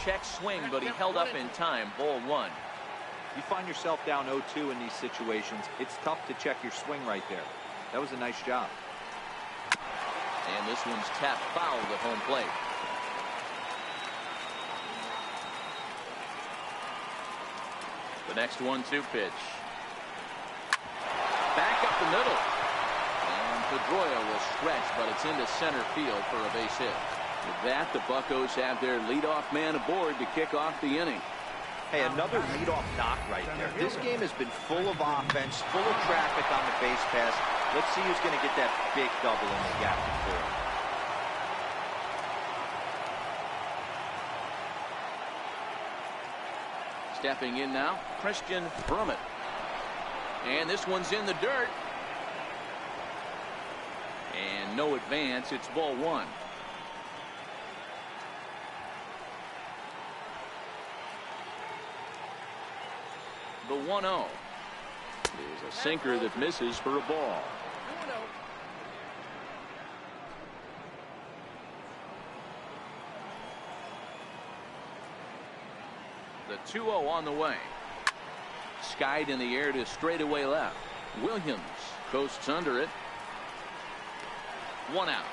Check swing, but he held up in time. Ball 1. You find yourself down 0-2 in these situations. It's tough to check your swing right there. That was a nice job. And this one's tapped foul at home plate. The next 1-2 pitch. Back up the middle. And Pedroia will stretch, but it's into center field for a base hit. With that, the Buccos have their leadoff man aboard to kick off the inning. Hey, another leadoff knock right there. This game has been full of offense, full of traffic on the base pass. Let's see who's going to get that big double in the gap to 4. Stepping in now, Christian Brummett. And this one's in the dirt. And no advance. It's ball 1. The 1-0 is a sinker that misses for a ball. The 2-0 on the way. Skied in the air to straightaway left. Williams coasts under it. 1 out.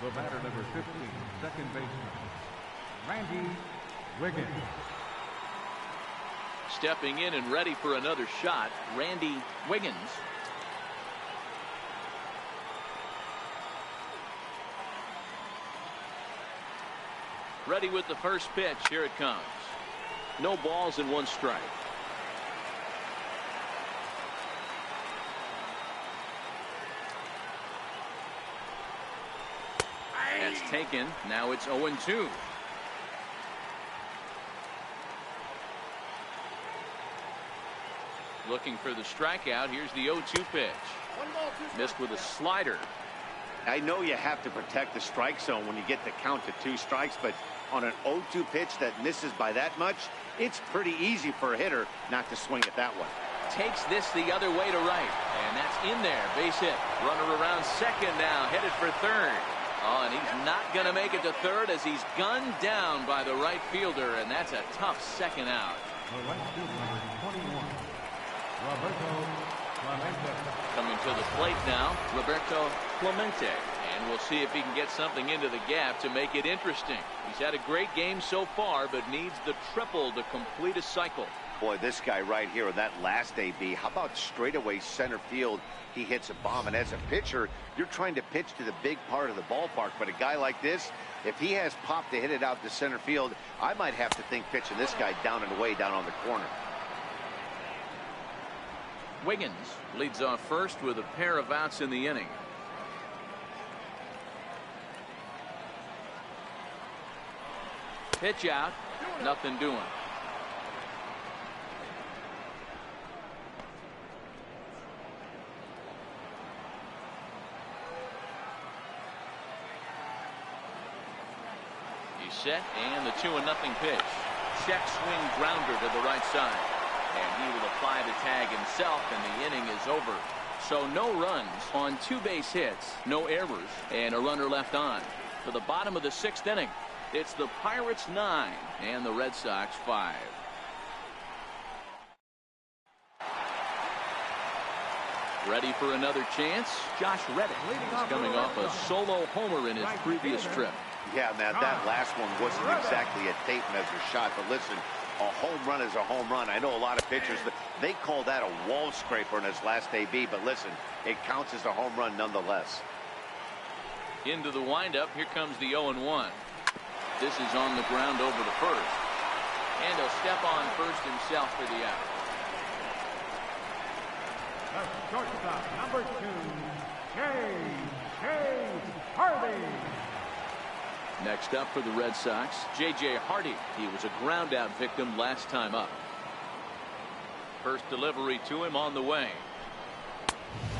The batter, number 15, second baseman, Randy Wiggins. Stepping in and ready for another shot, Randy Wiggins. Ready with the first pitch. Here it comes. No balls and 1 strike. That's taken. Now it's 0-2. Looking for the strikeout. Here's the 0-2 pitch. Missed with a slider. I know you have to protect the strike zone when you get the count to 2 strikes, but on an 0-2 pitch that misses by that much, it's pretty easy for a hitter not to swing at that one. Takes this the other way to right, and that's in there. Base hit. Runner around second now, headed for third. Oh, and he's not going to make it to third as he's gunned down by the right fielder, and that's a tough second out. The right fielder, number 21, Roberto Clemente. Coming to the plate now, Roberto Clemente. And we'll see if he can get something into the gap to make it interesting. He's had a great game so far, but needs the triple to complete a cycle. Boy, this guy right here in that last AB, how about straightaway center field? He hits a bomb, and as a pitcher, you're trying to pitch to the big part of the ballpark, but a guy like this, if he has pop to hit it out to center field, I might have to think pitching this guy down and away down on the corner. Wiggins leads off first with a pair of outs in the inning. Pitch out, nothing doing. He's set, and the 2-0 pitch. Check swing grounder to the right side. And he will apply the tag himself, and the inning is over. So no runs on 2 base hits, no errors, and a runner left on. To the bottom of the 6th inning, it's the Pirates 9 and the Red Sox 5. Ready for another chance? Josh Reddick is coming off a solo homer in his previous trip. Yeah, man, that last one wasn't exactly a tape measure shot, but listen, a home run is a home run. I know a lot of pitchers, they call that a wall scraper in his last AB, but listen, it counts as a home run nonetheless. Into the windup, here comes the 0-1. This is on the ground over to first. And he'll step on first himself for the out. The shortstop, number 2, J.J. Hardy. Next up for the Red Sox, J.J. Hardy. He was a ground out victim last time up. First delivery to him on the way.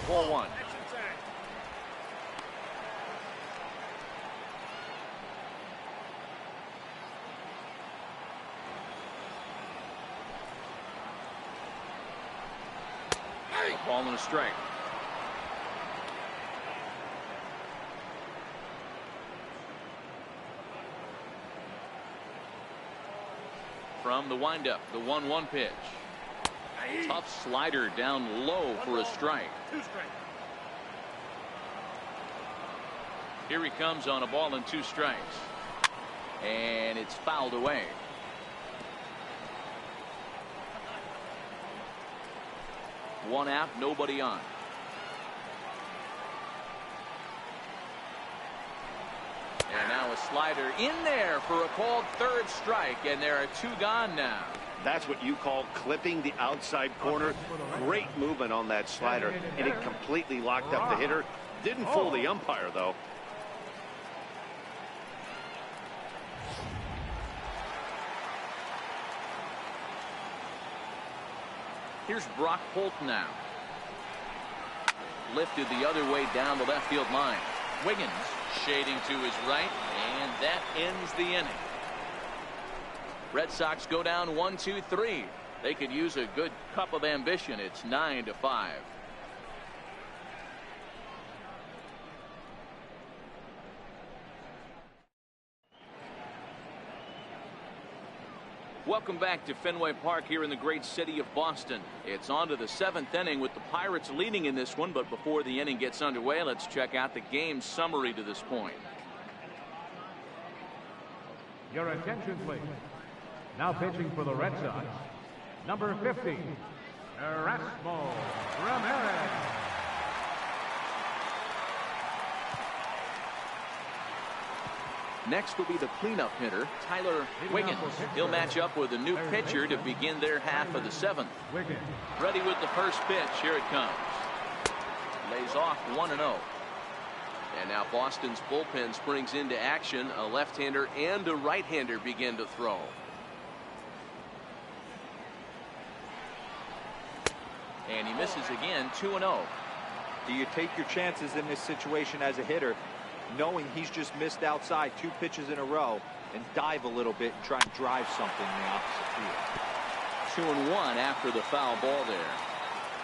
4-1. A ball and a strike. From the windup, the 1-1 pitch. Tough slider down low for a strike. Here he comes on a ball and 2 strikes. And it's fouled away. One out, nobody on. And now a slider in there for a called 3rd strike, and there are 2 gone now. That's what you call clipping the outside corner. Great movement on that slider, and it completely locked up the hitter. Didn't fool the umpire, though. Here's Brock Holt now. Lifted the other way down the left field line. Wiggins shading to his right, and that ends the inning. Red Sox go down 1-2-3. They could use a good cup of ambition. It's 9-5. Welcome back to Fenway Park here in the great city of Boston. It's on to the 7th inning with the Pirates leading in this one, but before the inning gets underway, let's check out the game summary to this point. Your attention, please. Now pitching for the Red Sox, number 50, Erasmo Ramirez. Next will be the cleanup hitter, Tyler Wiggins. He'll match up with a new pitcher to begin their half of the 7th. Ready with the first pitch. Here it comes. Lays off 1-0. And now Boston's bullpen springs into action. A left-hander and a right-hander begin to throw. And he misses again, 2-0. Do you take your chances in this situation as a hitter, knowing he's just missed outside 2 pitches in a row, and dive a little bit and try and drive something in the opposite field? 2-1 after the foul ball there.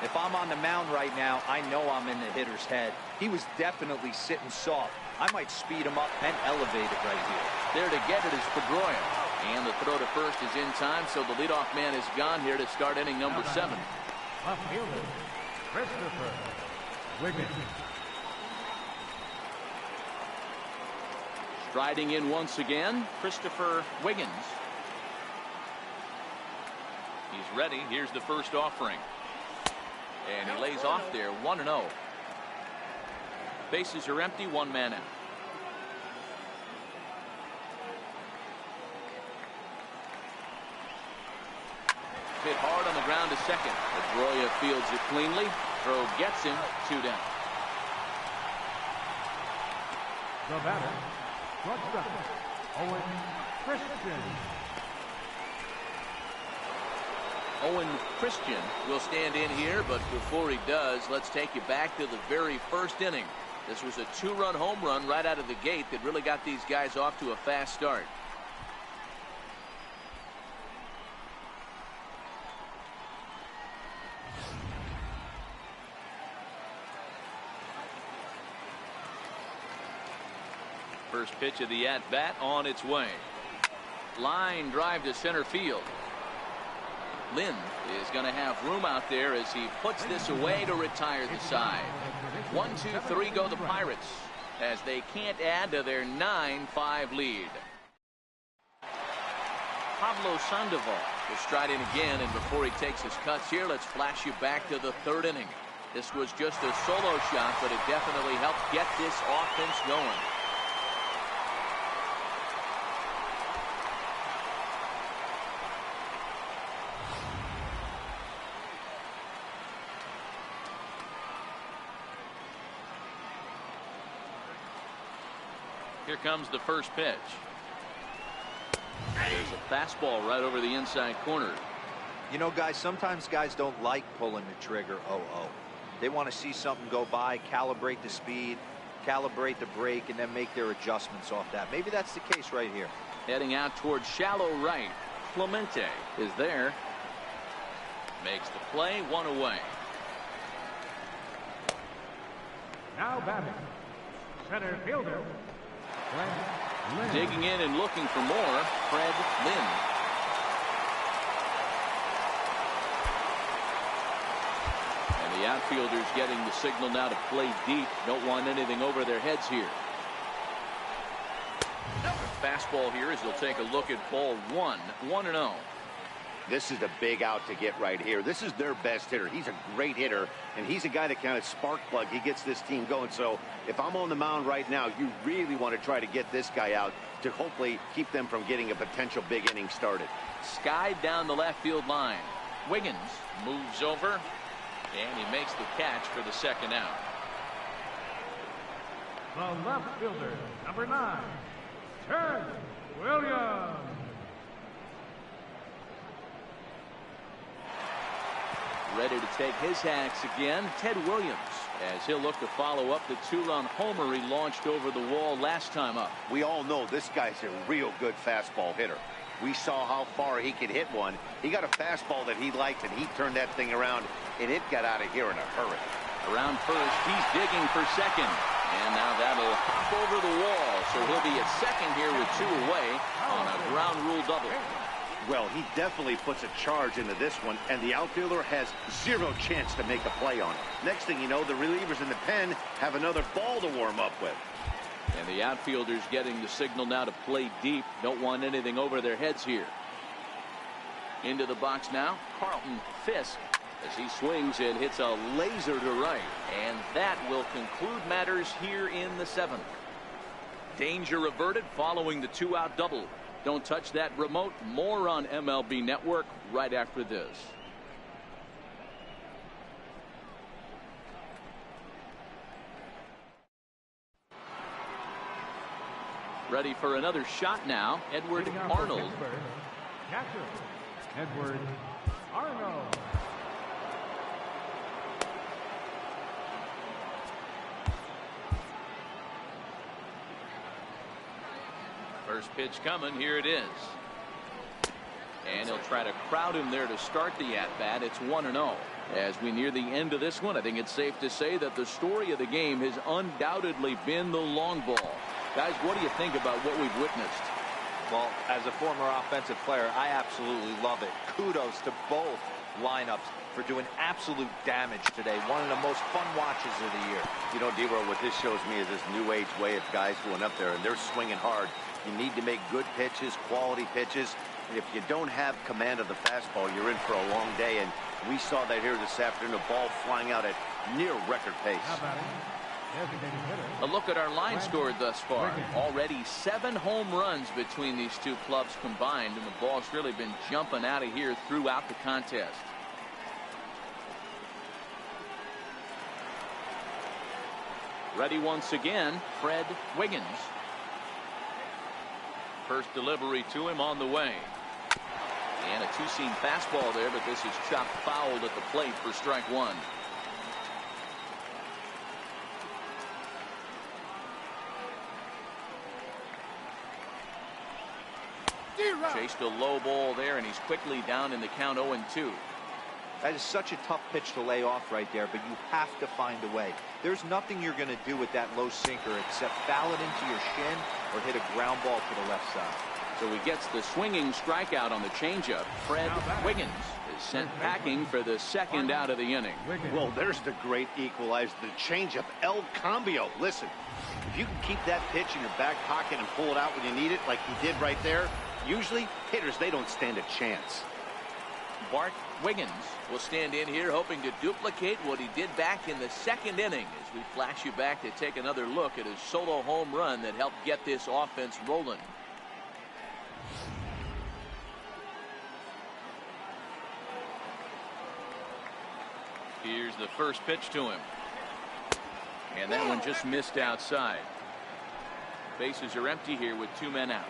If I'm on the mound right now, I know I'm in the hitter's head. He was definitely sitting soft. I might speed him up and elevate it right here. There to get it is Pedroia. And the throw to first is in time, so the leadoff man is gone here to start inning number 7. Left fielder, Christopher Wiggins. Striding in once again, Christopher Wiggins. He's ready. Here's the first offering. And he lays off there, 1-0. Bases are empty, 1 man out. Hit hard on the ground to second. Pedroia fields it cleanly. Throw gets him, 2 down. The batter, shortstop, Owen Christian. Owen Christian will stand in here, but before he does, let's take you back to the very first inning. This was a 2-run home run right out of the gate that really got these guys off to a fast start. First pitch of the at-bat on its way. Line drive to center field. Lynn is going to have room out there as he puts this away to retire the side. 1-2-3 go the Pirates as they can't add to their 9-5 lead. Pablo Sandoval will stride in again, and before he takes his cuts here, let's flash you back to the 3rd inning. This was just a solo shot, but it definitely helped get this offense going. Here comes the first pitch. There's a fastball right over the inside corner. You know, guys, sometimes guys don't like pulling the trigger 0-0. They want to see something go by, calibrate the speed, calibrate the break, and then make their adjustments off that. Maybe that's the case right here. Heading out towards shallow right. Clemente is there. Makes the play, 1 away. Now batting, center fielder, Fred Lynn. Digging in and looking for more, Fred Lynn. And the outfielders getting the signal now to play deep. Don't want anything over their heads here. Fastball here as they'll take a look at ball 1, 1-0. This is a big out to get right here. This is their best hitter. He's a great hitter, and he's a guy that kind of spark plug. He gets this team going. So if I'm on the mound right now, you really want to try to get this guy out to hopefully keep them from getting a potential big inning started. Skied down the left field line. Wiggins moves over, and he makes the catch for the second out. The left fielder, number 9, Ted Williams. Ready to take his hacks again, Ted Williams, as he'll look to follow up the 2-run homer he launched over the wall last time up. We all know this guy's a real good fastball hitter. We saw how far he could hit one. He got a fastball that he liked, and he turned that thing around, and it got out of here in a hurry. Around first, he's digging for second. And now that'll hop over the wall, so he'll be at second here with 2 away on a ground rule double. Well, he definitely puts a charge into this one, and the outfielder has zero chance to make a play on it. Next thing you know, the relievers in the pen have another ball to warm up with. And the outfielders getting the signal now to play deep. Don't want anything over their heads here. Into the box now, Carlton Fisk, as he swings and hits a laser to right. And that will conclude matters here in the 7th. Danger averted following the 2-out double. Don't touch that remote. More on MLB Network right after this. Ready for another shot now, Edward Arnold. Catcher, Edward Arnold. First pitch coming. Here it is. And he'll try to crowd him there to start the at-bat. It's 1-0. As we near the end of this one, I think it's safe to say that the story of the game has undoubtedly been the long ball. Guys, what do you think about what we've witnessed? Well, as a former offensive player, I absolutely love it. Kudos to both lineups for doing absolute damage today. One of the most fun watches of the year. You know, Dero, what this shows me is this new age way of guys going up there, and they're swinging hard. You need to make good pitches, quality pitches. And if you don't have command of the fastball, you're in for a long day. And we saw that here this afternoon, a ball flying out at near record pace. A look at our line score thus far. Already 7 home runs between these two clubs combined, and the ball's really been jumping out of here throughout the contest. Ready once again, Fred Wiggins. First delivery to him on the way. And a two-seam fastball there, but this is chopped fouled at the plate for strike 1. Chased a low ball there, and he's quickly down in the count 0-2. That is such a tough pitch to lay off right there, but you have to find a way. There's nothing you're going to do with that low sinker except foul it into your shin or hit a ground ball to the left side. So he gets the swinging strikeout on the changeup. Fred Wiggins is sent packing for the second out of the inning. Well, there's the great equalizer, the changeup, El Cambio. Listen, if you can keep that pitch in your back pocket and pull it out when you need it, like he did right there, usually hitters, they don't stand a chance. Bart Wiggins will stand in here hoping to duplicate what he did back in the second inning, as we flash you back to take another look at his solo home run that helped get this offense rolling. Here's the first pitch to him. And that one just missed outside. Bases are empty here with 2 men out.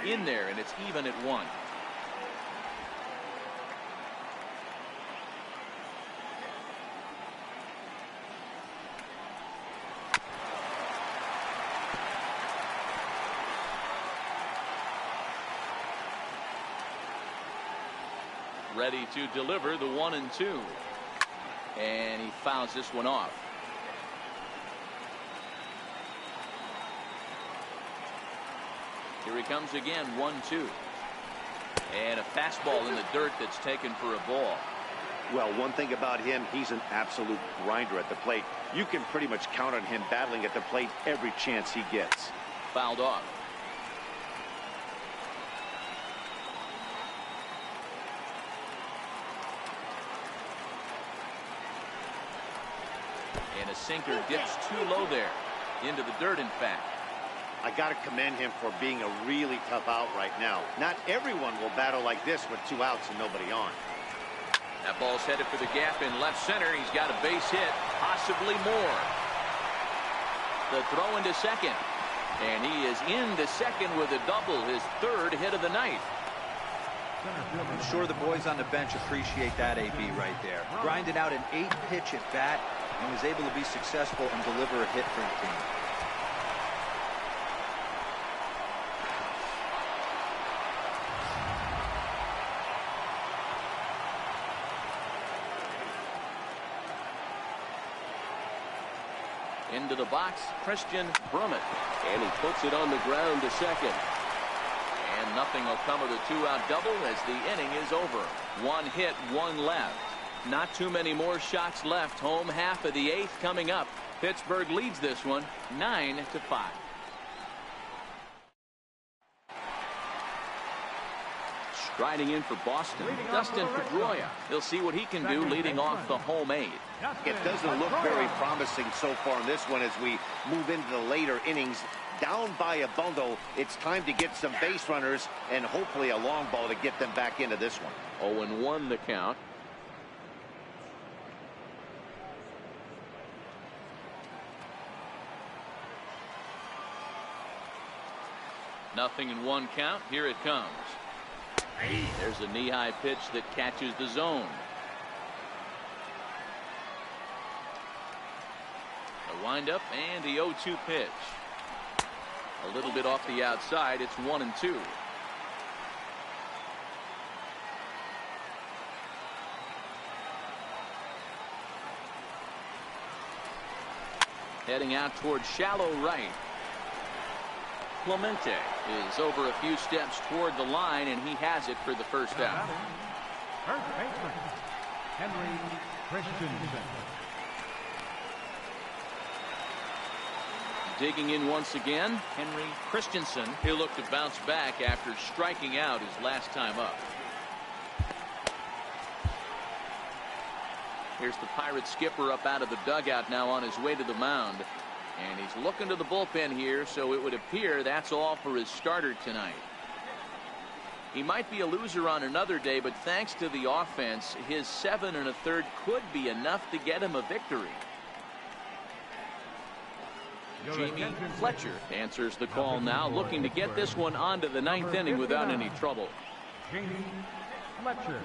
In there, and it's even at 1. Ready to deliver the 1-2. And he fouls this one off. Here he comes again, 1-2. And a fastball in the dirt that's taken for a ball. Well, one thing about him, he's an absolute grinder at the plate. You can pretty much count on him battling at the plate every chance he gets. Fouled off. And a sinker dips too low there. Into the dirt, in fact. I got to commend him for being a really tough out right now. Not everyone will battle like this with 2 outs and nobody on. That ball's headed for the gap in left center. He's got a base hit, possibly more. The throw into second. And he is into second with a double, his 3rd hit of the night. I'm sure the boys on the bench appreciate that AB right there. Grinded out an 8-pitch at bat and was able to be successful and deliver a hit for the team. Into the box, Christian Brummett. And he puts it on the ground to second. And nothing will come of the two-out double as the inning is over. One hit, one left. Not too many more shots left. Home half of the eighth coming up. Pittsburgh leads this one 9-5. Striding in for Boston, Dustin Pedroia. He'll see what he can do leading off the home eight. It doesn't look very promising so far in this one as we move into the later innings. Down by a bundle, it's time to get some base runners and hopefully a long ball to get them back into this one. 0-1 the count. Nothing in one count. Here it comes. There's a knee-high pitch that catches the zone. The windup and the 0-2 pitch. A little bit off the outside. It's 1-2. Heading out towards shallow right. Clemente is over a few steps toward the line, and he has it for the first out. First baseman, Henry Christensen. Digging in once again, Henry Christensen. He'll look to bounce back after striking out his last time up. Here's the Pirates skipper up out of the dugout now on his way to the mound. And he's looking to the bullpen here, so it would appear that's all for his starter tonight. He might be a loser on another day, but thanks to the offense, his 7 1/3 could be enough to get him a victory. Jamie Fletcher answers the call now, looking to get this one onto the 9th inning without any trouble. Jamie Fletcher.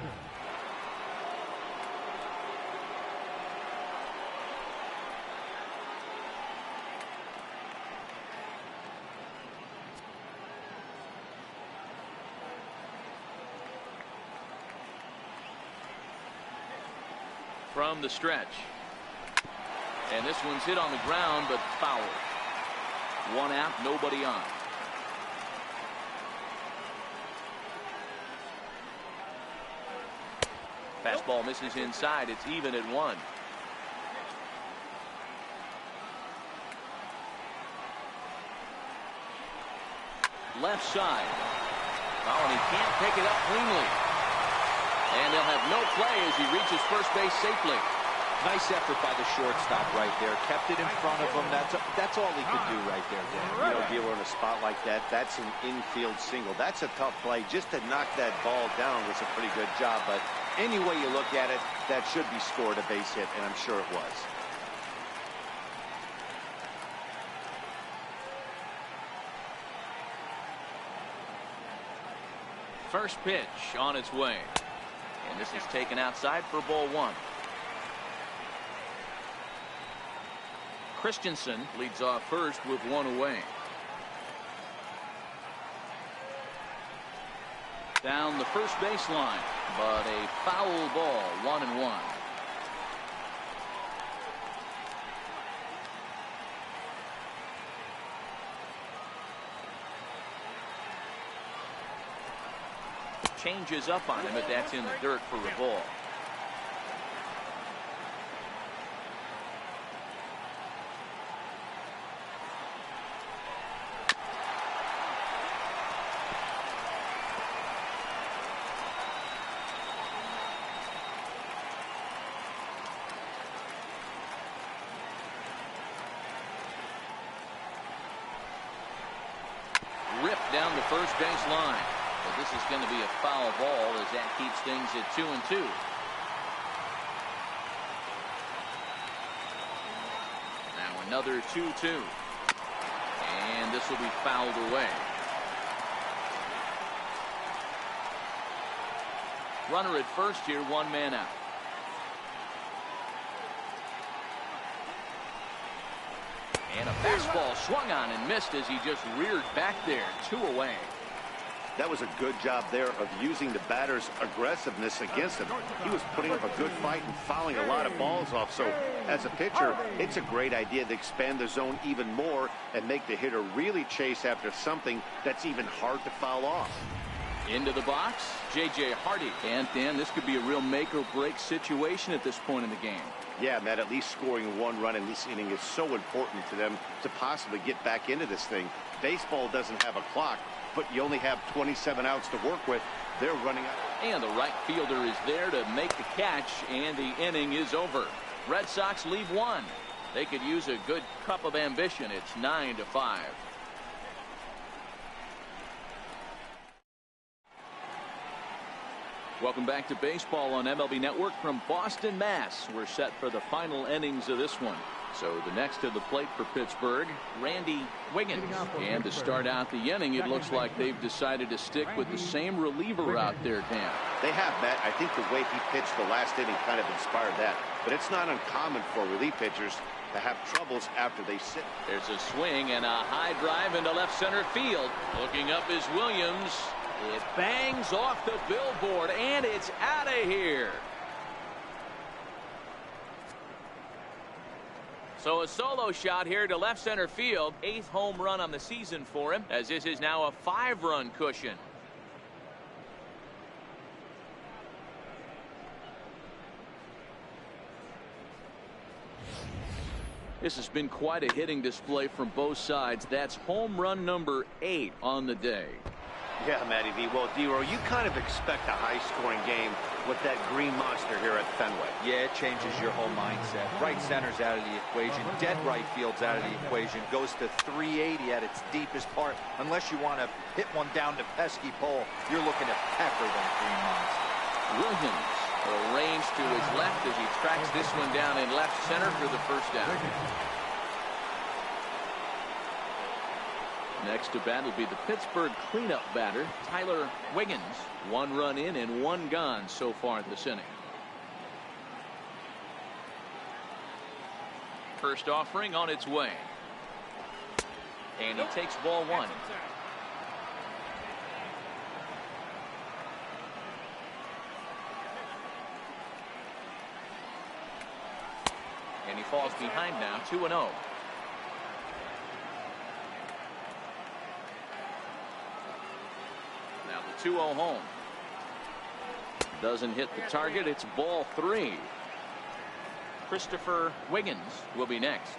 From the stretch. And this one's hit on the ground, but foul. One out, nobody on. Fastball misses inside. It's even at 1. Left side. Oh, and he can't pick it up cleanly. And they'll have no play as he reaches first base safely. Nice effort by the shortstop right there. Kept it in front of him. That's all he could do right there, Dan. You know, dealer in a spot like that, that's an infield single. That's a tough play. Just to knock that ball down was a pretty good job. But any way you look at it, that should be scored a base hit, and I'm sure it was. First pitch on its way. And this is taken outside for ball 1. Christensen leads off first with 1 away. Down the first baseline, but a foul ball, 1-1. Changes up on him, but that's in the dirt for a ball. Ripped down the first base line. But this is going to be a foul ball as that keeps things at 2-2. Now another 2-2. And this will be fouled away. Runner at first here, 1 man out. And a fastball swung on and missed as he just reared back there. 2 away. That was a good job there of using the batter's aggressiveness against him. He was putting up a good fight and fouling a lot of balls off. So as a pitcher, it's a great idea to expand the zone even more and make the hitter really chase after something that's even hard to foul off. Into the box, J.J. Hardy. And, Dan, this could be a real make-or-break situation at this point in the game. Yeah, Matt, at least scoring one run in this inning is so important to them to possibly get back into this thing. Baseball doesn't have a clock, but you only have 27 outs to work with. They're running out. And the right fielder is there to make the catch, and the inning is over. Red Sox leave one. They could use a good cup of ambition. It's 9-5. Welcome back to baseball on MLB Network from Boston, Mass. We're set for the final innings of this one. So the next to the plate for Pittsburgh, Randy Wiggins. And to start out the inning, it looks like they've decided to stick with the same reliever out there, Dan. They have, Matt. I think the way he pitched the last inning kind of inspired that. But it's not uncommon for relief pitchers to have troubles after they sit. There's a swing and a high drive into left center field. Looking up is Williams. It bangs off the billboard, and it's out of here. So a solo shot here to left center field. 8th home run on the season for him, as this is now a 5-run cushion. This has been quite a hitting display from both sides. That's home run number 8 on the day. Yeah, Matty V. Well, D-Row, you kind of expect a high-scoring game with that green monster here at Fenway. Yeah, it changes your whole mindset. Right center's out of the equation. Dead right field's out of the equation. Goes to 380 at its deepest part. Unless you want to hit one down to pesky pole, you're looking at pepper that green monster. Williams arranged to his left as he tracks this one down in left center for the first down. Next to bat will be the Pittsburgh cleanup batter, Tyler Wiggins. 1 run in and 1 gone so far this inning. First offering on its way. And he takes ball 1. And he falls behind now, 2-0. Now the 2-0 home. Doesn't hit the target. It's ball 3. Christopher Wiggins will be next.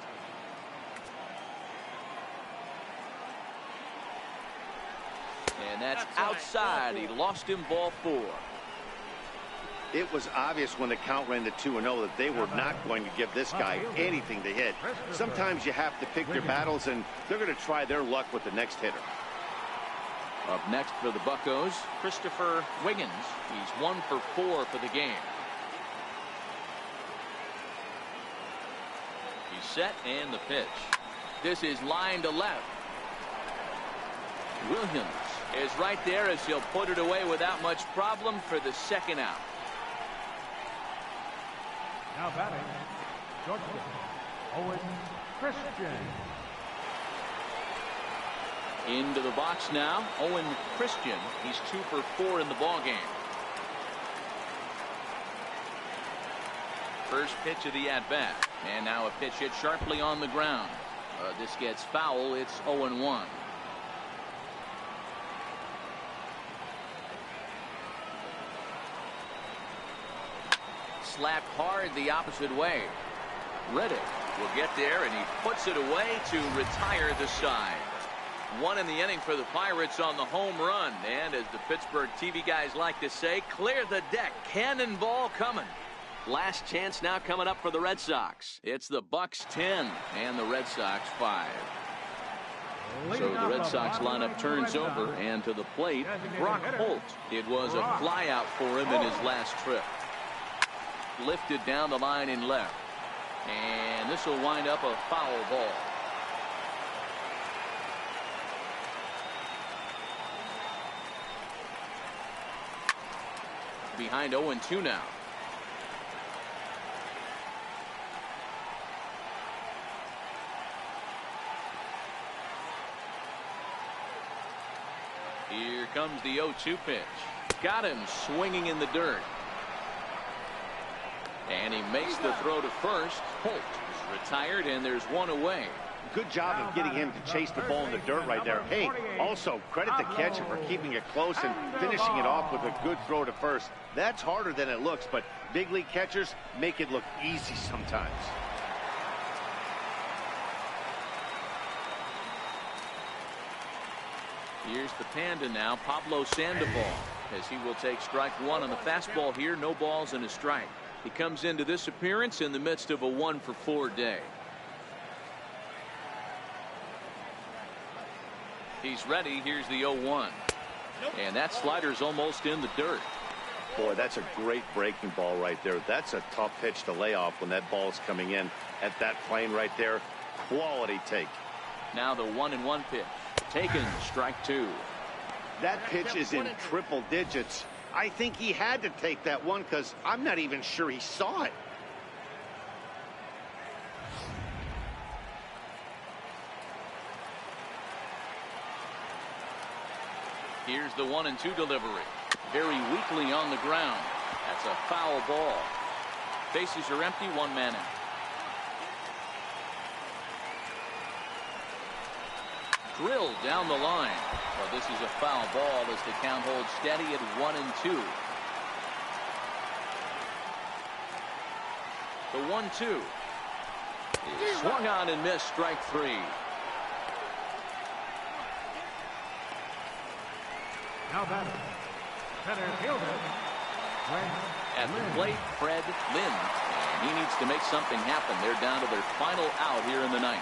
And that's outside. He lost him, ball 4. It was obvious when the count ran to 2-0 that they were not going to give this guy anything to hit. Sometimes you have to pick your battles, and they're going to try their luck with the next hitter. Up next for the Buccos, Christopher Wiggins. He's 1 for 4 for the game. He's set, and the pitch. This is line to left. Williams is right there as he'll put it away without much problem for the second out. Now batting, shortstop, Owen Christian. Into the box now, Owen Christian. He's 2 for 4 in the ballgame. First pitch of the at-bat. And now a pitch hit sharply on the ground. This gets foul. It's 0-1. Slapped hard the opposite way. Reddick will get there, and he puts it away to retire the side. 1 in the inning for the Pirates on the home run. And as the Pittsburgh TV guys like to say, clear the deck. Cannonball coming. Last chance now coming up for the Red Sox. It's the Bucks 10 and the Red Sox 5. So the Red Sox lineup turns over, and to the plate, Brock Holt. It was a flyout for him in his last trip. Lifted down the line in left. And this will wind up a foul ball. Behind 0-2 now. Here comes the 0-2 pitch. Got him swinging in the dirt. And he makes the throw to first. Holt is retired, and there's one away. Good job of getting him to chase the ball in the dirt right there. Hey, also credit the catcher for keeping it close and finishing it off with a good throw to first. That's harder than it looks, but big league catchers make it look easy sometimes. Here's the Panda now, Pablo Sandoval, as he will take strike one on the fastball here. No balls and a strike. He comes into this appearance in the midst of a 1-for-4 day. He's ready. Here's the 0-1. And that slider's almost in the dirt. Boy, that's a great breaking ball right there. That's a tough pitch to lay off when that ball's coming in at that plane right there. Quality take. Now the 1-1 pitch. Taken, strike two. That pitch is in triple digits. I think he had to take that one because I'm not even sure he saw it. Here's the 1-2 delivery. Very weakly on the ground. That's a foul ball. Bases are empty, one man out. Drilled down the line. Well, this is a foul ball as the count holds steady at 1-2. The 1-2 is swung on and missed, strike three. Now batter, center fielder, At the plate, Fred Lynn. And he needs to make something happen. They're down to their final out here in the ninth.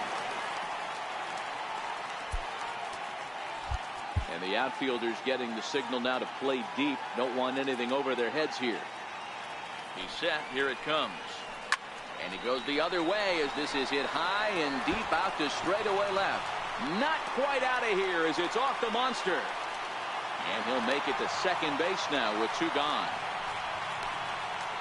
And the outfielders getting the signal now to play deep. Don't want anything over their heads here. He's set. Here it comes. And he goes the other way as this is hit high and deep out to straightaway left. Not quite out of here as it's off the monster. And he'll make it to second base now with two gone.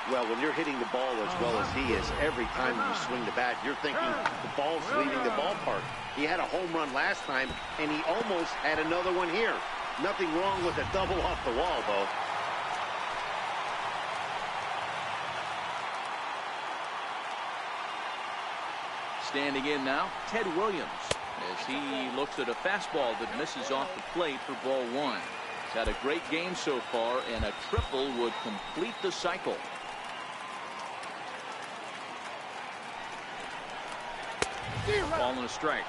Well, when you're hitting the ball as well as he is, every time you swing the bat, you're thinking the ball's leaving the ballpark. He had a home run last time, and he almost had another one here. Nothing wrong with a double off the wall, though. Standing in now, Ted Williams, as he looks at a fastball that misses off the plate for ball one. He's had a great game so far, and a triple would complete the cycle. Ball and a strike.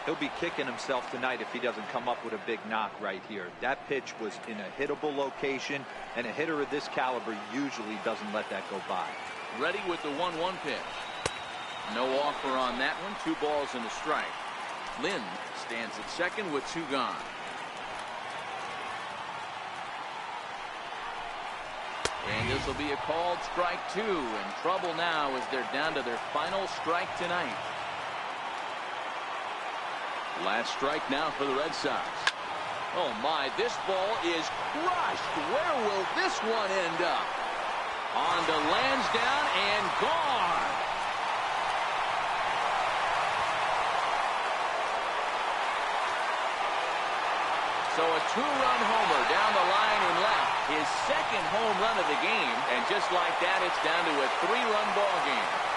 He'll be kicking himself tonight if he doesn't come up with a big knock right here. That pitch was in a hittable location, and a hitter of this caliber usually doesn't let that go by. Ready with the 1-1 pitch. No offer on that one. 2 balls and a strike. Lynn stands at second with 2 gone. And this will be a called strike 2. In trouble now as they're down to their final strike tonight. Last strike now for the Red Sox. Oh my, this ball is crushed. Where will this one end up? On to Lansdowne and gone. So a 2-run homer down the line and left. His second home run of the game. And just like that, it's down to a 3-run ball game.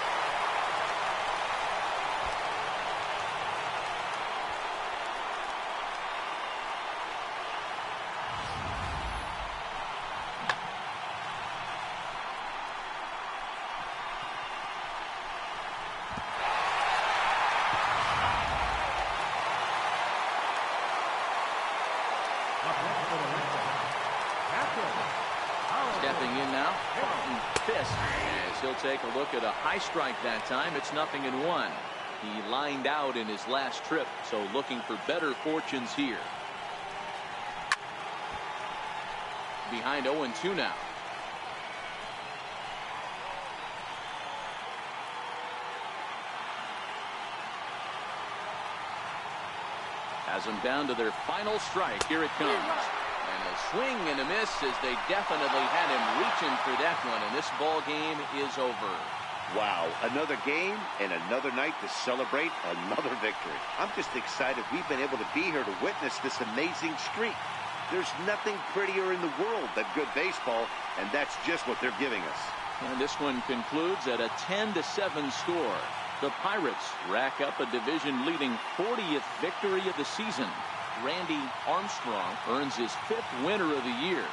Stepping in now, Fisk, as he'll take a look at a high strike that time. It's 0-1. He lined out in his last trip, so looking for better fortunes here. Behind 0-2 now. Has them down to their final strike. Here it comes. And a swing and a miss as they definitely had him reaching for that one. And this ball game is over. Wow, another game and another night to celebrate another victory. I'm just excited we've been able to be here to witness this amazing streak. There's nothing prettier in the world than good baseball, and that's just what they're giving us. And this one concludes at a 10-7 score. The Pirates rack up a division-leading 40th victory of the season. Randy Armstrong earns his 5th winner of the year.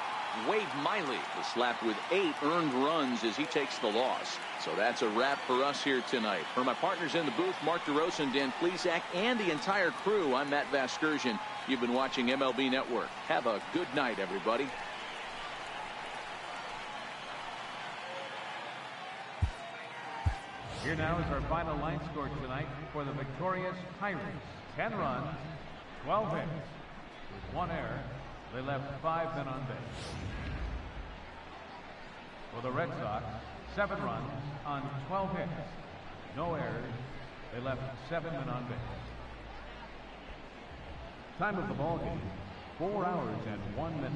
Wade Miley is slapped with 8 earned runs as he takes the loss. So that's a wrap for us here tonight. For my partners in the booth, Mark DeRosa and Dan Plesac, and the entire crew, I'm Matt Vasgersian. You've been watching MLB Network. Have a good night, everybody. Here now is our final line score tonight for the victorious Pirates. 10 runs, 12 hits. With 1 error, they left 5 men on base. For the Red Sox, 7 runs on 12 hits. No errors. They left 7 men on base. Time of the ball game, 4 hours and 1 minute.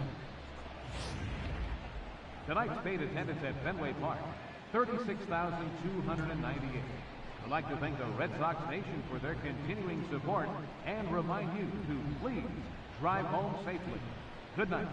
Tonight's paid attendance at Fenway Park, 36,298. I'd like to thank the Red Sox Nation for their continuing support and remind you to please drive home safely. Good night.